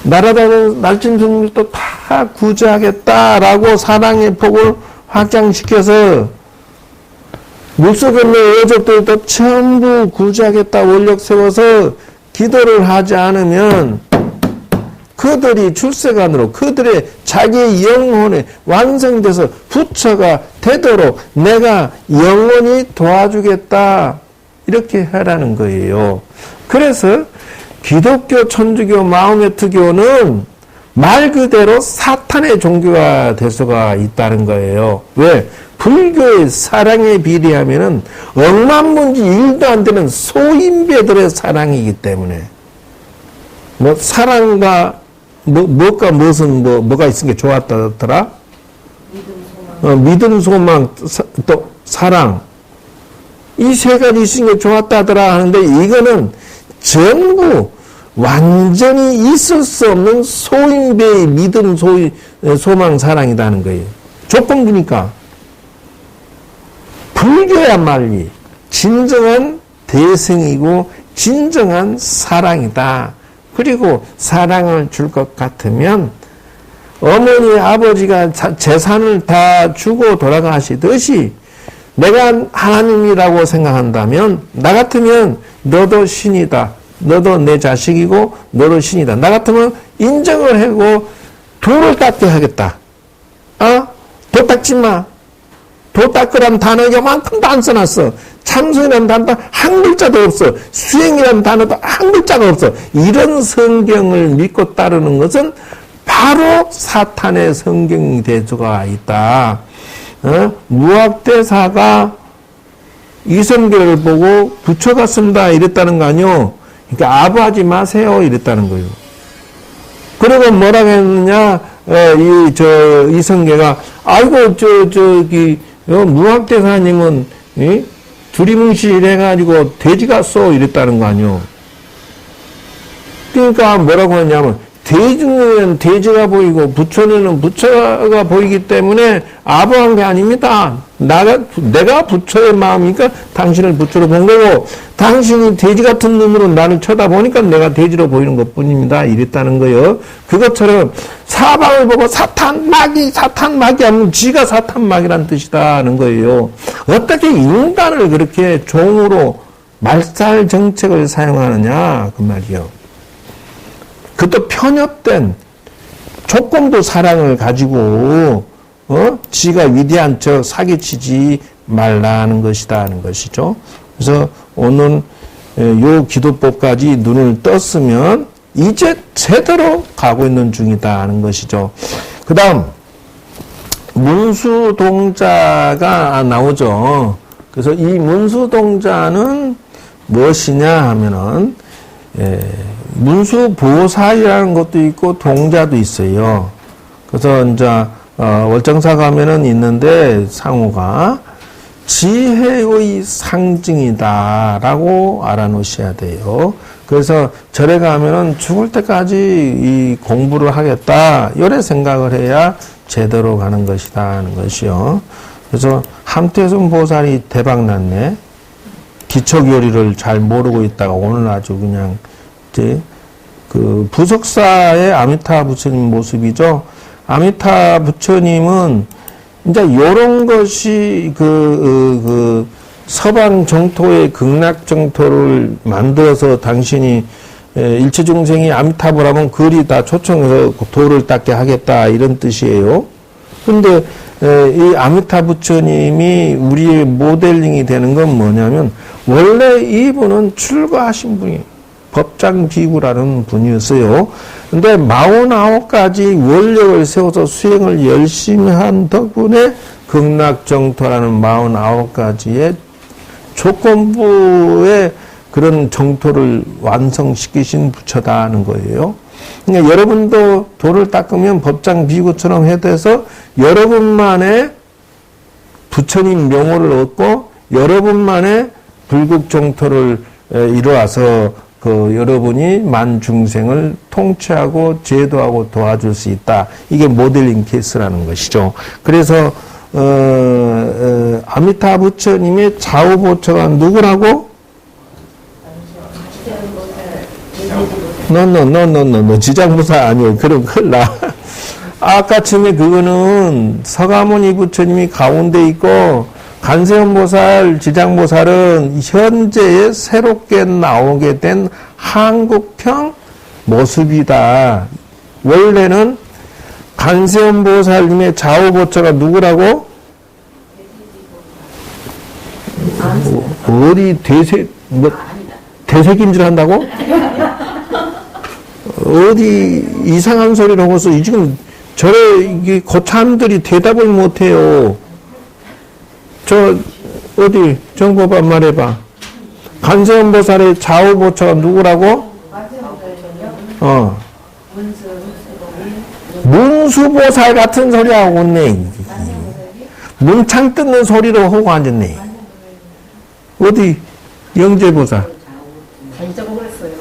나라다는 날진 종류도 다 구제하겠다라고 사랑의 폭을 확장시켜서 물속에 있는 어족들도 전부 구제하겠다 원력 세워서 기도를 하지 않으면 그들이 출세관으로 그들의 자기의 영혼에 완성돼서 부처가 되도록 내가 영원히 도와주겠다 이렇게 하라는 거예요. 그래서 기독교, 천주교, 마호메트교는 말 그대로 사탄의 종교가 될 수가 있다는 거예요. 왜? 불교의 사랑에 비례하면은 억만문지 1도 안 되는 소인배들의 사랑이기 때문에 사랑과 무엇과 무엇은 뭐가 있은 게 좋았다더라? 믿음, 소망, 또 사랑 이 세 가지 있은 게 좋았다더라 하는데 이거는 전부 완전히 있을 수 없는 소인배의 믿음, 소망, 사랑이라는 거예요. 조건부니까. 불교야말로 진정한 대승이고 진정한 사랑이다. 그리고 사랑을 줄 것 같으면 어머니 아버지가 재산을 다 주고 돌아가시듯이 내가 하나님이라고 생각한다면 나 같으면 너도 신이다. 너도 내 자식이고 너도 신이다. 나 같으면 인정을 하고 도를 닦게 하겠다. 도 닦지 마. 도 닦으란 단어 요만큼도 안 써놨어. 참선이라는 단어도 한 글자도 없어. 수행이라는 단어도 한 글자가 없어. 이런 성경을 믿고 따르는 것은 바로 사탄의 성경이 될 수가 있다. 무학대사가 이성계를 보고 부처 같습니다 이랬다는 거 아니요. 그러니까 아부하지 마세요 이랬다는 거예요. 그리고 뭐라고 했느냐 이성계가 아이고 무학대사님은 두리뭉실 해가지고 돼지 같소 이랬다는 거 아니요. 그러니까 뭐라고 했냐면 돼지는 돼지가 보이고 부처는 부처가 보이기 때문에 아부한 게 아닙니다. 내가 부처의 마음이니까 당신을 부처로 본 거고 당신이 돼지 같은 눈으로 나를 쳐다보니까 내가 돼지로 보이는 것뿐입니다. 이랬다는 거예요. 그것처럼 사방을 보고 사탄 마귀 하면 지가 사탄 마귀란 뜻이다는 거예요. 어떻게 인간을 그렇게 종으로 말살 정책을 사용하느냐 그 말이요. 그것도 편협된 조건부 사랑을 가지고 지가 위대한 척 사기치지 말라는 것이다 하는 것이죠. 그래서 오늘 요 기도법까지 눈을 떴으면 이제 제대로 가고 있는 중이다 하는 것이죠. 그 다음 문수동자가 나오죠. 그래서 이 문수동자는 무엇이냐 하면은 문수보살이라는 것도 있고 동자도 있어요. 그래서 이제 월정사 가면은 있는데 상호가 지혜의 상징이다라고 알아놓으셔야 돼요. 그래서 절에 가면은 죽을 때까지 이 공부를 하겠다. 이래 생각을 해야 제대로 가는 것이다 하는 것이요. 그래서 함태순 보살이 대박 났네. 기초교리를 잘 모르고 있다가 오늘 아주 그냥 이제 그 부석사의 아미타 부처님 모습이죠. 아미타 부처님은 이제 요런 것이 그 서방 정토의 극락 정토를 만들어서 당신이 일체중생이 아미타불 하면 그리 다 초청해서 도를 닦게 하겠다 이런 뜻이에요. 근데 이 아미타 부처님이 우리의 모델링이 되는 건 뭐냐면 원래 이분은 출가하신 분이에요. 법장 비구라는 분이었어요. 근데 49가지 원력을 세워서 수행을 열심히 한 덕분에 극락정토라는 49가지의 조건부의 그런 정토를 완성시키신 부처다 하는 거예요. 그러니까 여러분도 도를 닦으면 법장 비구처럼 해서 여러분만의 부처님 명호를 얻고 여러분만의 불국정토를 이루어서 여러분이 만중생을 통치하고 제도하고 도와줄 수 있다. 이게 모델링 케이스라는 것이죠. 그래서 아미타 부처님의 좌우보처가 누구라고? 너 지장보살 아니요. 그럼 큰일 나. 아까 처음에 그거는 서가모니 부처님이 가운데 있고 간세음보살, 지장보살은 현재에 새롭게 나오게 된 한국형 모습이다. 원래는 간세음보살님의 좌우보처가 누구라고? 어디 대세긴 줄 한다고? 어디 이상한 소리를 하고서 지금 저래 고참들이 대답을 못해요. 저 어디 정보봐 말해봐. 간세음보살의 좌우보처가 누구라고? 문수보살 같은 소리 하고 있네. 문창 뜯는 소리로 하고 앉았네. 어디 영재보살?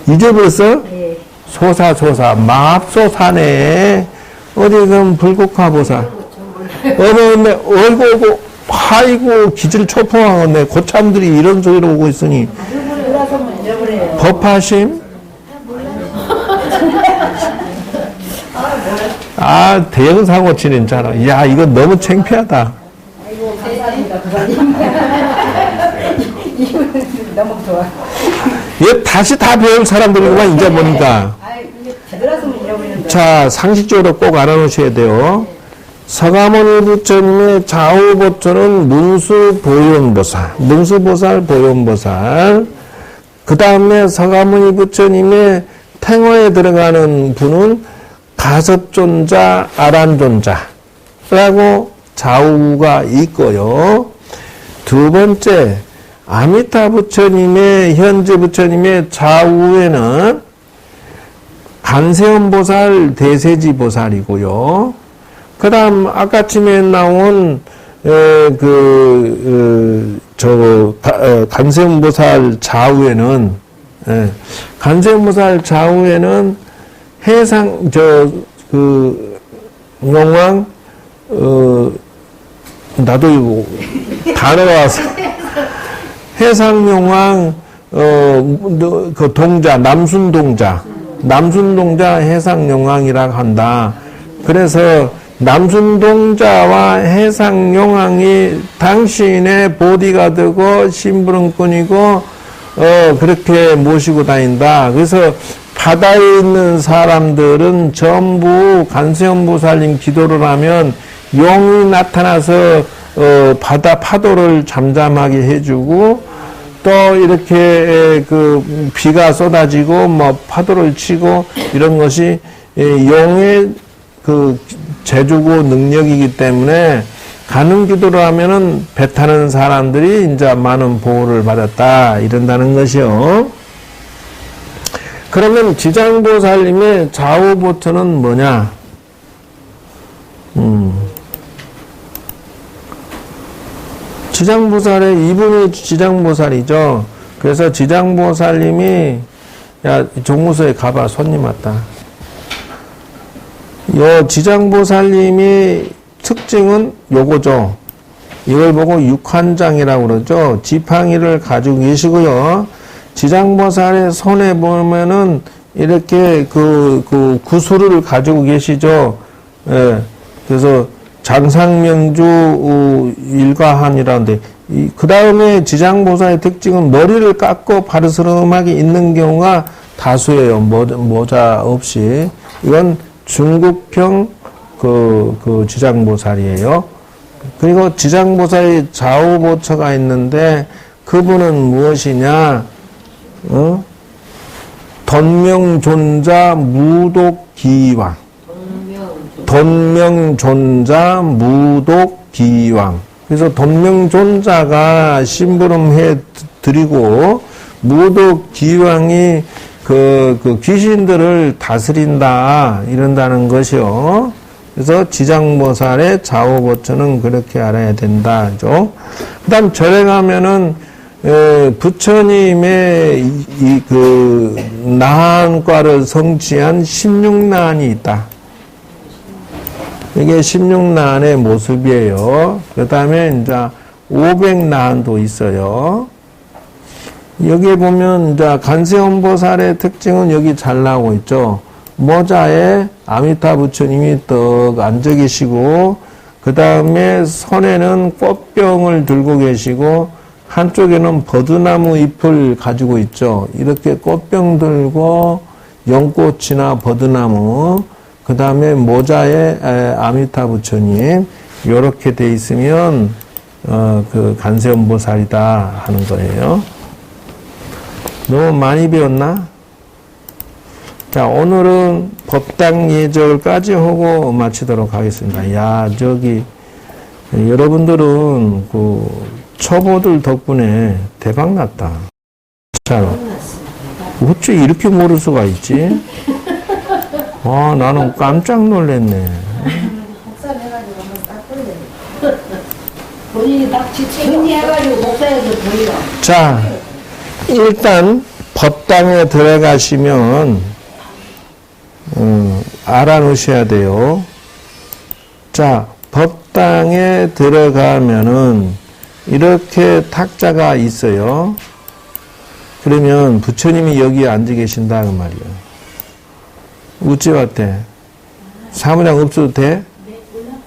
잊어버렸어? 네. 소사 마합소사네. 어디 그럼 불국화보살? 어이구 아이고 기질 초풍하겠네. 고참들이 이런 소리로 오고 있으니 법하심? 대형 사고 치는 줄 알아. 야 이거 너무 창피하다. 아이고 감사합니다 부사님. 이분은 너무 좋아. 얘 다시 다 배울 사람들이구만 이제 보니까. 자 상식적으로 꼭 알아놓으셔야 돼요. 서가모니 부처님의 좌우보처는 문수보현보살, 문수보살, 보현보살. 그 다음에 서가모니 부처님의 탱어에 들어가는 분은 가섭존자, 아란존자라고 좌우가 있고요. 두 번째, 아미타 부처님의, 현재 부처님의 좌우에는 간세음보살, 대세지보살이고요. 그 다음, 아까쯤에 나온, 간세음보살 좌우에는, 간세음보살 좌우에는 용왕, 나도 이거, 단어가 와서, 해상용왕, 동자, 남순동자 해상용왕이라고 한다. 그래서, 남순동자와 해상용왕이 당신의 보디가드고 심부름꾼이고 그렇게 모시고 다닌다. 그래서 바다에 있는 사람들은 전부 간세음보살님 기도를 하면 용이 나타나서 바다 파도를 잠잠하게 해주고 또 이렇게 비가 쏟아지고 뭐 파도를 치고 이런 것이 용의 제주고 능력이기 때문에 가는 기도를 하면은 배 타는 사람들이 이제 많은 보호를 받았다 이런다는 것이요. 그러면 지장보살님의 좌우보처는 뭐냐? 지장보살의 이분이 지장보살이죠. 그래서 지장보살님이 야, 종무소에 가봐. 손님 왔다. 요 지장보살님이 특징은 요거죠. 이걸 보고 육환장이라고 그러죠. 지팡이를 가지고 계시고요. 지장보살의 손에 보면은 이렇게 그 구슬을 가지고 계시죠. 예. 그래서 장상명주 일과한이라는데, 그 다음에 지장보살의 특징은 머리를 깎고 바르스름하게 있는 경우가 다수예요. 모자 없이. 이건 중국형 그 지장보살이에요. 그리고 지장보살의 좌우보처가 있는데, 그분은 무엇이냐, 돈명존자 무독기왕. 돈명존자 무독기왕. 그래서 돈명존자가 심부름해 드리고, 무독기왕이 그 귀신들을 다스린다, 이런다는 것이요. 그래서 지장보살의 좌우보처는 그렇게 알아야 된다. 그 다음 절에 가면은, 부처님의 그 나한과를 성취한 16나한이 있다. 이게 16나한의 모습이에요. 그 다음에 이제 500나한도 있어요. 여기에 보면 이제 간세음보살의 특징은 여기 잘 나오고 있죠. 모자에 아미타 부처님이 떡 앉아 계시고, 그 다음에 손에는 꽃병을 들고 계시고, 한쪽에는 버드나무 잎을 가지고 있죠. 이렇게 꽃병 들고 연꽃이나 버드나무, 그 다음에 모자에 아미타 부처님, 요렇게 돼 있으면 그 간세음보살이다 하는 거예요. 너무 많이 배웠나? 자, 오늘은 법당 예절까지 하고 마치도록 하겠습니다. 야, 저기 여러분들은 그 초보들 덕분에 대박 났다. 자, 어째 이렇게 모를 수가 있지? 와, 나는 깜짝 놀랐네. 복사해가지고 한번 딱 보여요. 본인이 딱 정리해가지고 목사에서 보이라. 자, 일단 법당에 들어가시면 알아놓으셔야 돼요. 자, 법당에 들어가면은 이렇게 탁자가 있어요. 그러면 부처님이 여기에 앉아 계신다 그 말이에요. 어찌 왔대? 사무장 없어도 돼? 네, 물론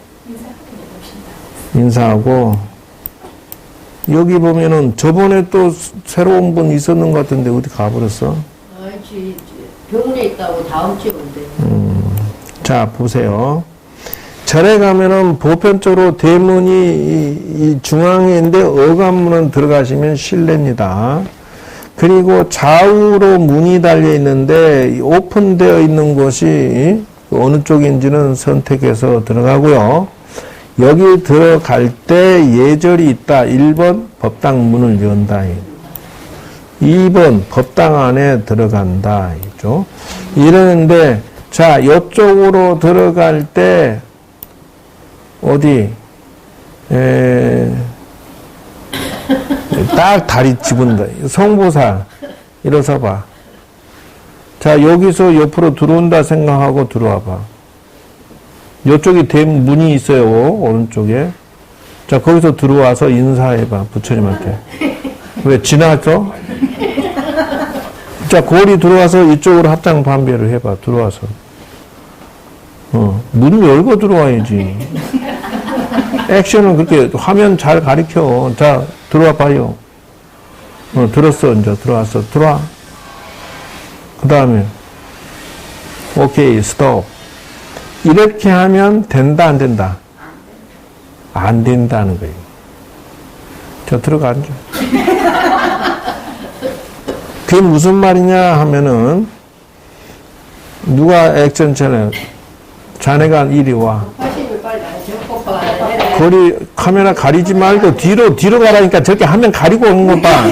인사하고. 여기 보면은 저번에 또 새로운 분 있었는 것 같은데 어디 가버렸어? 병원에 있다고 다음 주에 온대. 자, 보세요. 절에 가면은 보편적으로 대문이 이 중앙에 있는데 어간문은 들어가시면 실내입니다. 그리고 좌우로 문이 달려 있는데 오픈되어 있는 곳이 어느 쪽인지는 선택해서 들어가고요. 여기 들어갈 때 예절이 있다. 1번 법당 문을 연다. 2번 법당 안에 들어간다. 있죠. 이러는데, 자, 이쪽으로 들어갈 때 어디 딱 다리 집은다. 성보살 일어서 봐. 자, 여기서 옆으로 들어온다 생각하고 들어와 봐. 이쪽에 대문이 있어요. 오른쪽에. 자, 거기서 들어와서 인사해 봐. 부처님한테. 왜 지나갔어? 자, 고리 들어와서 이쪽으로 합장 반배를 해봐. 들어와서. 문 열고 들어와야지. 액션은 그렇게 화면 잘 가리켜. 자, 들어와 봐요. 들었어. 이제 들어왔어. 들어와. 그 다음에 오케이, 스톱. 이렇게 하면 된다, 안 된다? 안 된다는 거예요. 자, 들어가 앉아. 그게 무슨 말이냐 하면은 누가 액션 전에 자네가 이리 와. 거리 카메라 가리지 말고 뒤로 가라니까 저렇게 화면 가리고 오는 거 봐.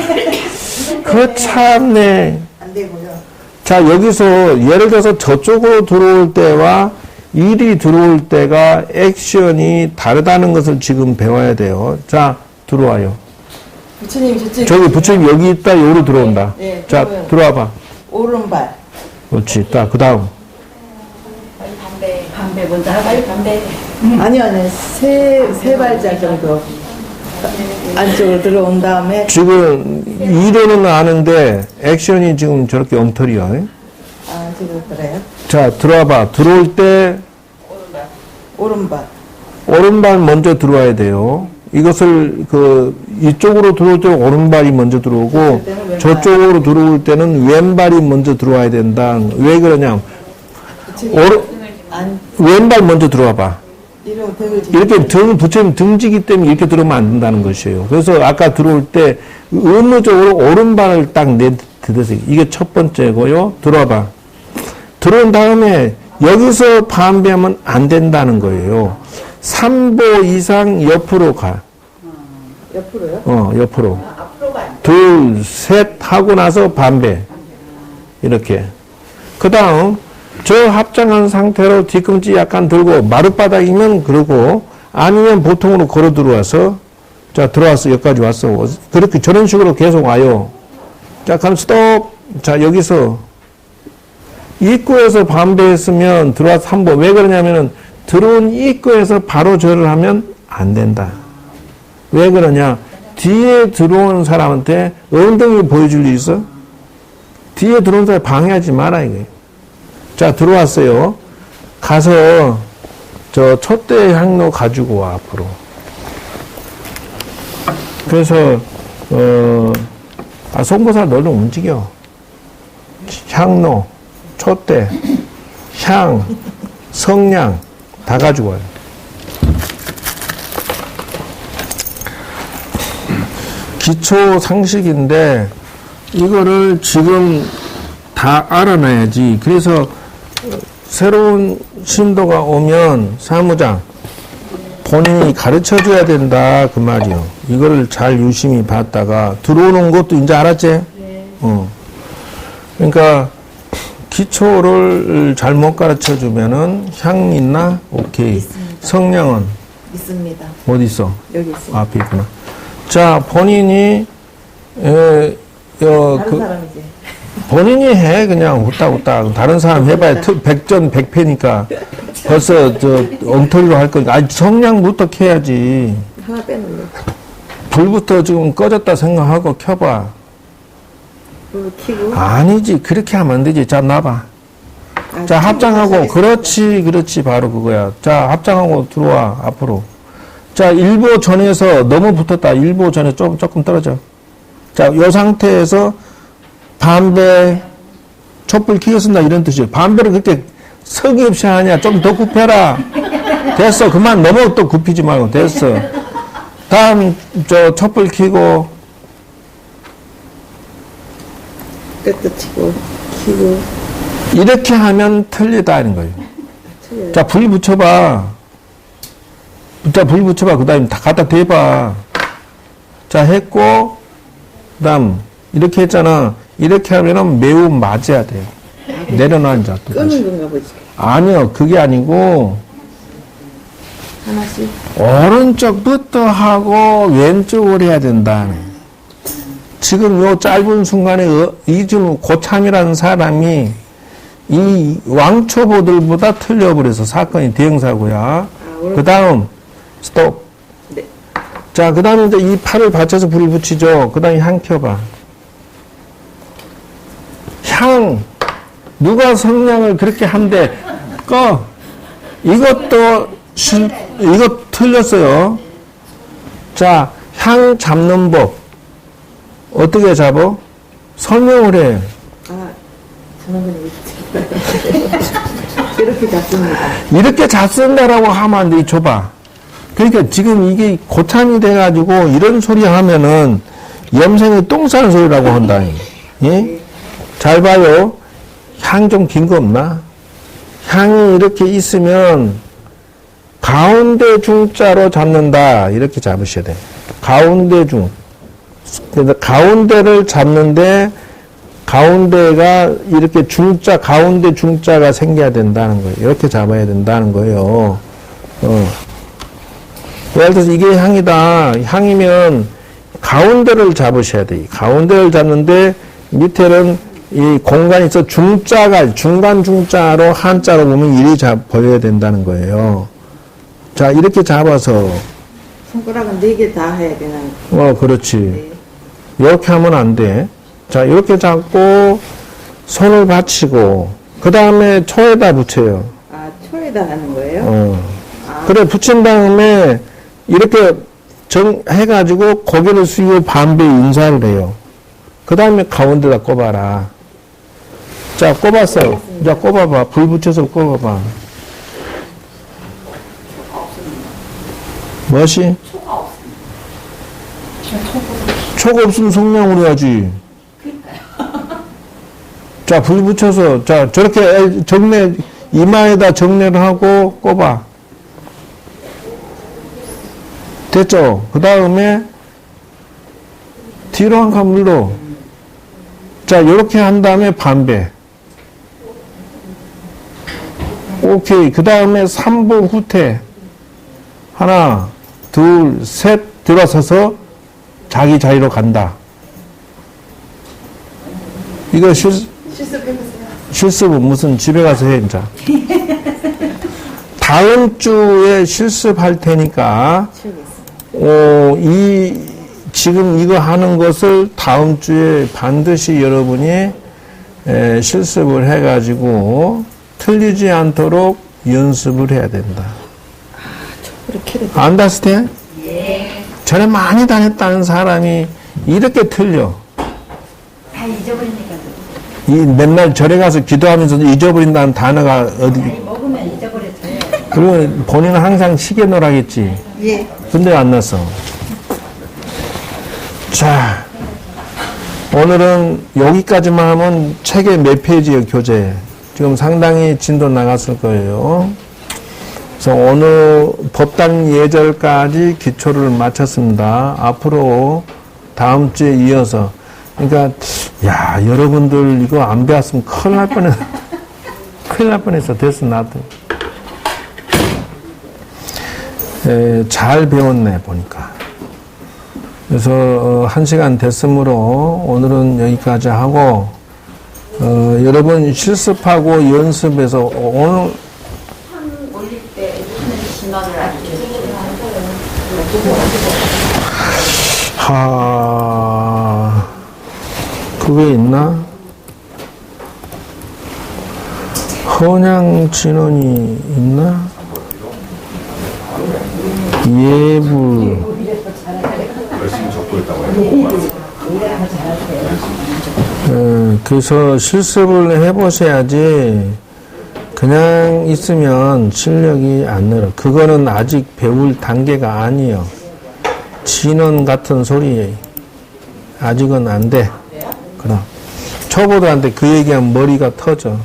그 참네. 안 되고요. 자, 여기서 예를 들어서 저쪽으로 들어올 때와 이리 들어올 때가 액션이 다르다는 것을 지금 배워야 돼요. 자, 들어와요. 부처님 저쪽. 저기 부처님 여기 있다, 여기로 들어온다. 네, 자, 들어와요. 들어와 봐. 오른발. 그렇지. 딱, 그 다음. 담배 먼저 하고 담배. 아니요. 세 발짝 정도 안쪽으로 들어온 다음에. 지금, 이래는 아는데, 액션이 지금 저렇게 엉터리야. 아, 지금 그래요? 자, 들어와봐. 들어올 때, 오른발. 오른발 먼저 들어와야 돼요. 이것을, 이쪽으로 들어올 때 오른발이 먼저 들어오고, 저쪽으로 들어올 때는 왼발이 먼저 들어와야 된다. 왜 그러냐. 왼발 먼저 들어와봐. 이러면 등을 이렇게 등 붙이면 등지기 때문에 이렇게 들어오면 안 된다는 것이에요. 그래서 아까 들어올 때 의무적으로 오른발을 딱 내드세요. 이게 첫 번째고요. 들어와봐. 들어온 다음에 여기서 반비하면 안 된다는 거예요. 3보 이상 옆으로 가. 옆으로요? 옆으로. 앞으로 가. 둘, 셋 하고 나서 반배. 이렇게. 그 다음, 저 합장한 상태로 뒤꿈치 약간 들고, 마룻바닥이면 그러고, 아니면 보통으로 걸어 들어와서, 자, 들어왔어. 여기까지 왔어. 그렇게, 저런 식으로 계속 와요. 자, 그럼 스톱. 자, 여기서, 입구에서 반배했으면 들어와서 3보. 왜 그러냐면은, 들어온 입구에서 바로 절을 하면 안 된다. 왜 그러냐? 뒤에 들어온 사람한테 엉덩이 보여줄 일 있어? 뒤에 들어온 사람 방해하지 마라, 이거예요. 자, 들어왔어요. 가서, 촛대 향로 가지고 와, 앞으로. 그래서, 송보살 너는 움직여. 향로, 촛대, 향, 성냥, 다 가지고 와요. 기초 상식인데 이거를 지금 다 알아놔야지. 그래서 새로운 신도가 오면 사무장 본인이 가르쳐 줘야 된다 그 말이요. 이거를 잘 유심히 봤다가 들어오는 것도 이제 알았지? 네. 그러니까 기초를 잘못 가르쳐 주면은 향 있나? 오케이. 있습니다. 성냥은 있습니다. 어디 있어? 여기 있습니다. 앞에 있구나. 자, 본인이, 다른 사람이지. 본인이 해, 그냥, 후딱후딱. 다른 사람 해봐야 100전 100패니까. 벌써, 엉터리로 할 거니까. 아니, 성냥부터 켜야지. 하나 빼놓는 불부터 지금 꺼졌다 생각하고 켜봐. 불을 켜고. 아니지. 그렇게 하면 안 되지. 자, 놔봐. 자, 합장하고. 그렇지. 바로 그거야. 자, 합장하고 들어와, 앞으로. 자, 일보 전에서 너무 붙었다. 일보 전에 조금 떨어져. 자, 요 상태에서 반배, 촛불 켜겠습니다. 이런 뜻이에요. 반배를 그렇게 석이 없이 하냐. 좀 더 굽혀라. 됐어. 그만 너무 또 굽히지 말고. 됐어. 다음, 촛불 켜고. 깨끗이고, 켜고. 이렇게 하면 틀리다는 거예요. 틀려요. 자, 불 붙여봐. 자, 불 붙여봐. 그 다음에 다 갖다 대봐. 자, 했고, 그 다음, 이렇게 했잖아. 이렇게 하면은 매우 맞아야 돼요. 내려놔, 이제. 또 다시. 끄는 건가 보지. 아니요, 그게 아니고, 하나씩. 오른쪽부터 하고, 왼쪽을 해야 된다. 지금 요 짧은 순간에, 이 지금 고참이라는 사람이, 이 왕초보들보다 틀려버려서 사건이 대형사고야. 그 다음, 스톱. 네. 자, 그 다음에 이제 이 팔을 받쳐서 불을 붙이죠. 그 다음에 향 켜봐. 향. 누가 성냥을 그렇게 한대. 꺼. 이것도, 이거 틀렸어요. 자, 향 잡는 법. 어떻게 잡어? 설명을 해. 아, 저는 이렇게 잡습니다. 이렇게 잡쓴다라고 하면 안 돼. 줘봐. 그러니까 지금 이게 고참이 돼가지고 이런 소리 하면은 염생이 똥 싸는 소리라고 한다. 예? 잘 봐요. 향 좀 긴 거 없나? 향이 이렇게 있으면 가운데 중자로 잡는다. 이렇게 잡으셔야 돼. 가운데 중. 그래서 가운데를 잡는데 가운데가 이렇게 중자, 가운데 중자가 생겨야 된다는 거예요. 이렇게 잡아야 된다는 거예요. 예를 들어서 이게 향이다. 향이면 가운데를 잡으셔야 돼. 가운데를 잡는데 밑에는 이 공간이 있어 중자가, 중간중자로 한자로 보면 이리 보여야 된다는 거예요. 자, 이렇게 잡아서. 손가락은 4개 다 해야 되는. 그렇지. 네. 이렇게 하면 안 돼. 자, 이렇게 잡고, 손을 받치고, 그 다음에 초에다 붙여요. 아, 초에다 하는 거예요? 그래, 붙인 다음에, 이렇게 해가지고, 고개를 숙이고 반배 인사를 해요. 그 다음에 가운데다 꼽아라. 자, 꼽았어. 자, 꼽아봐. 불 붙여서 꼽아봐. 무엇이? 초가 없으면 성냥으로 해야지. 자, 불 붙여서, 자, 저렇게 이마에다 정례를 하고 꼽아. 됐죠? 그 다음에, 뒤로 한 칸 물러. 자, 요렇게 한 다음에 반배. 오케이. 그 다음에 3보 후퇴. 하나, 둘, 셋, 들어서서 자기 자리로 간다. 이거 실습은 무슨 집에 가서 해, 이제. 다음 주에 실습할 테니까, 지금 이거 하는 것을 다음 주에 반드시 여러분이 실습을 해가지고 틀리지 않도록 연습을 해야 된다. 안다스테? 예. 전에 많이 다녔다는 사람이 이렇게 틀려. 다 잊어버리니까. 맨날 절에 가서 기도하면서 잊어버린다는 단어가 어디. 먹으면 잊어버려져요. 그러면 본인은 항상 시계 놀아겠지. 예. 근데 안 났어. 자, 오늘은 여기까지만 하면 책의 몇 페이지예요, 교재. 지금 상당히 진도 나갔을 거예요. 그래서 오늘 법당 예절까지 기초를 마쳤습니다. 앞으로 다음 주에 이어서. 그러니까, 야, 여러분들 이거 안 배웠으면 큰일 날 뻔했어. 큰일 날 뻔했어. 됐어, 나도. 잘 배웠네, 보니까. 그래서 1시간 됐으므로 오늘은 여기까지 하고 여러분 실습하고 연습해서 오늘 올릴 때 진원을 알려주세요. 그게 있나? 헌양 진원이 있나? 예불. 열심히 적고 있다고요. 그래서 실습을 해보셔야지 그냥 있으면 실력이 안 늘어. 그거는 아직 배울 단계가 아니에요. 진원 같은 소리예요. 아직은 안 돼. 그럼 초보들한테 그 얘기하면 머리가 터져.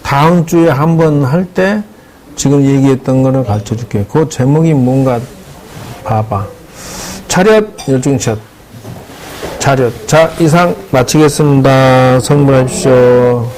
다음 주에 한번 할 때 지금 얘기했던 거를 가르쳐 줄게요. 그 제목이 뭔가 봐봐. 차렷, 열중샷. 차렷. 자, 이상 마치겠습니다. 성불해 주십시오.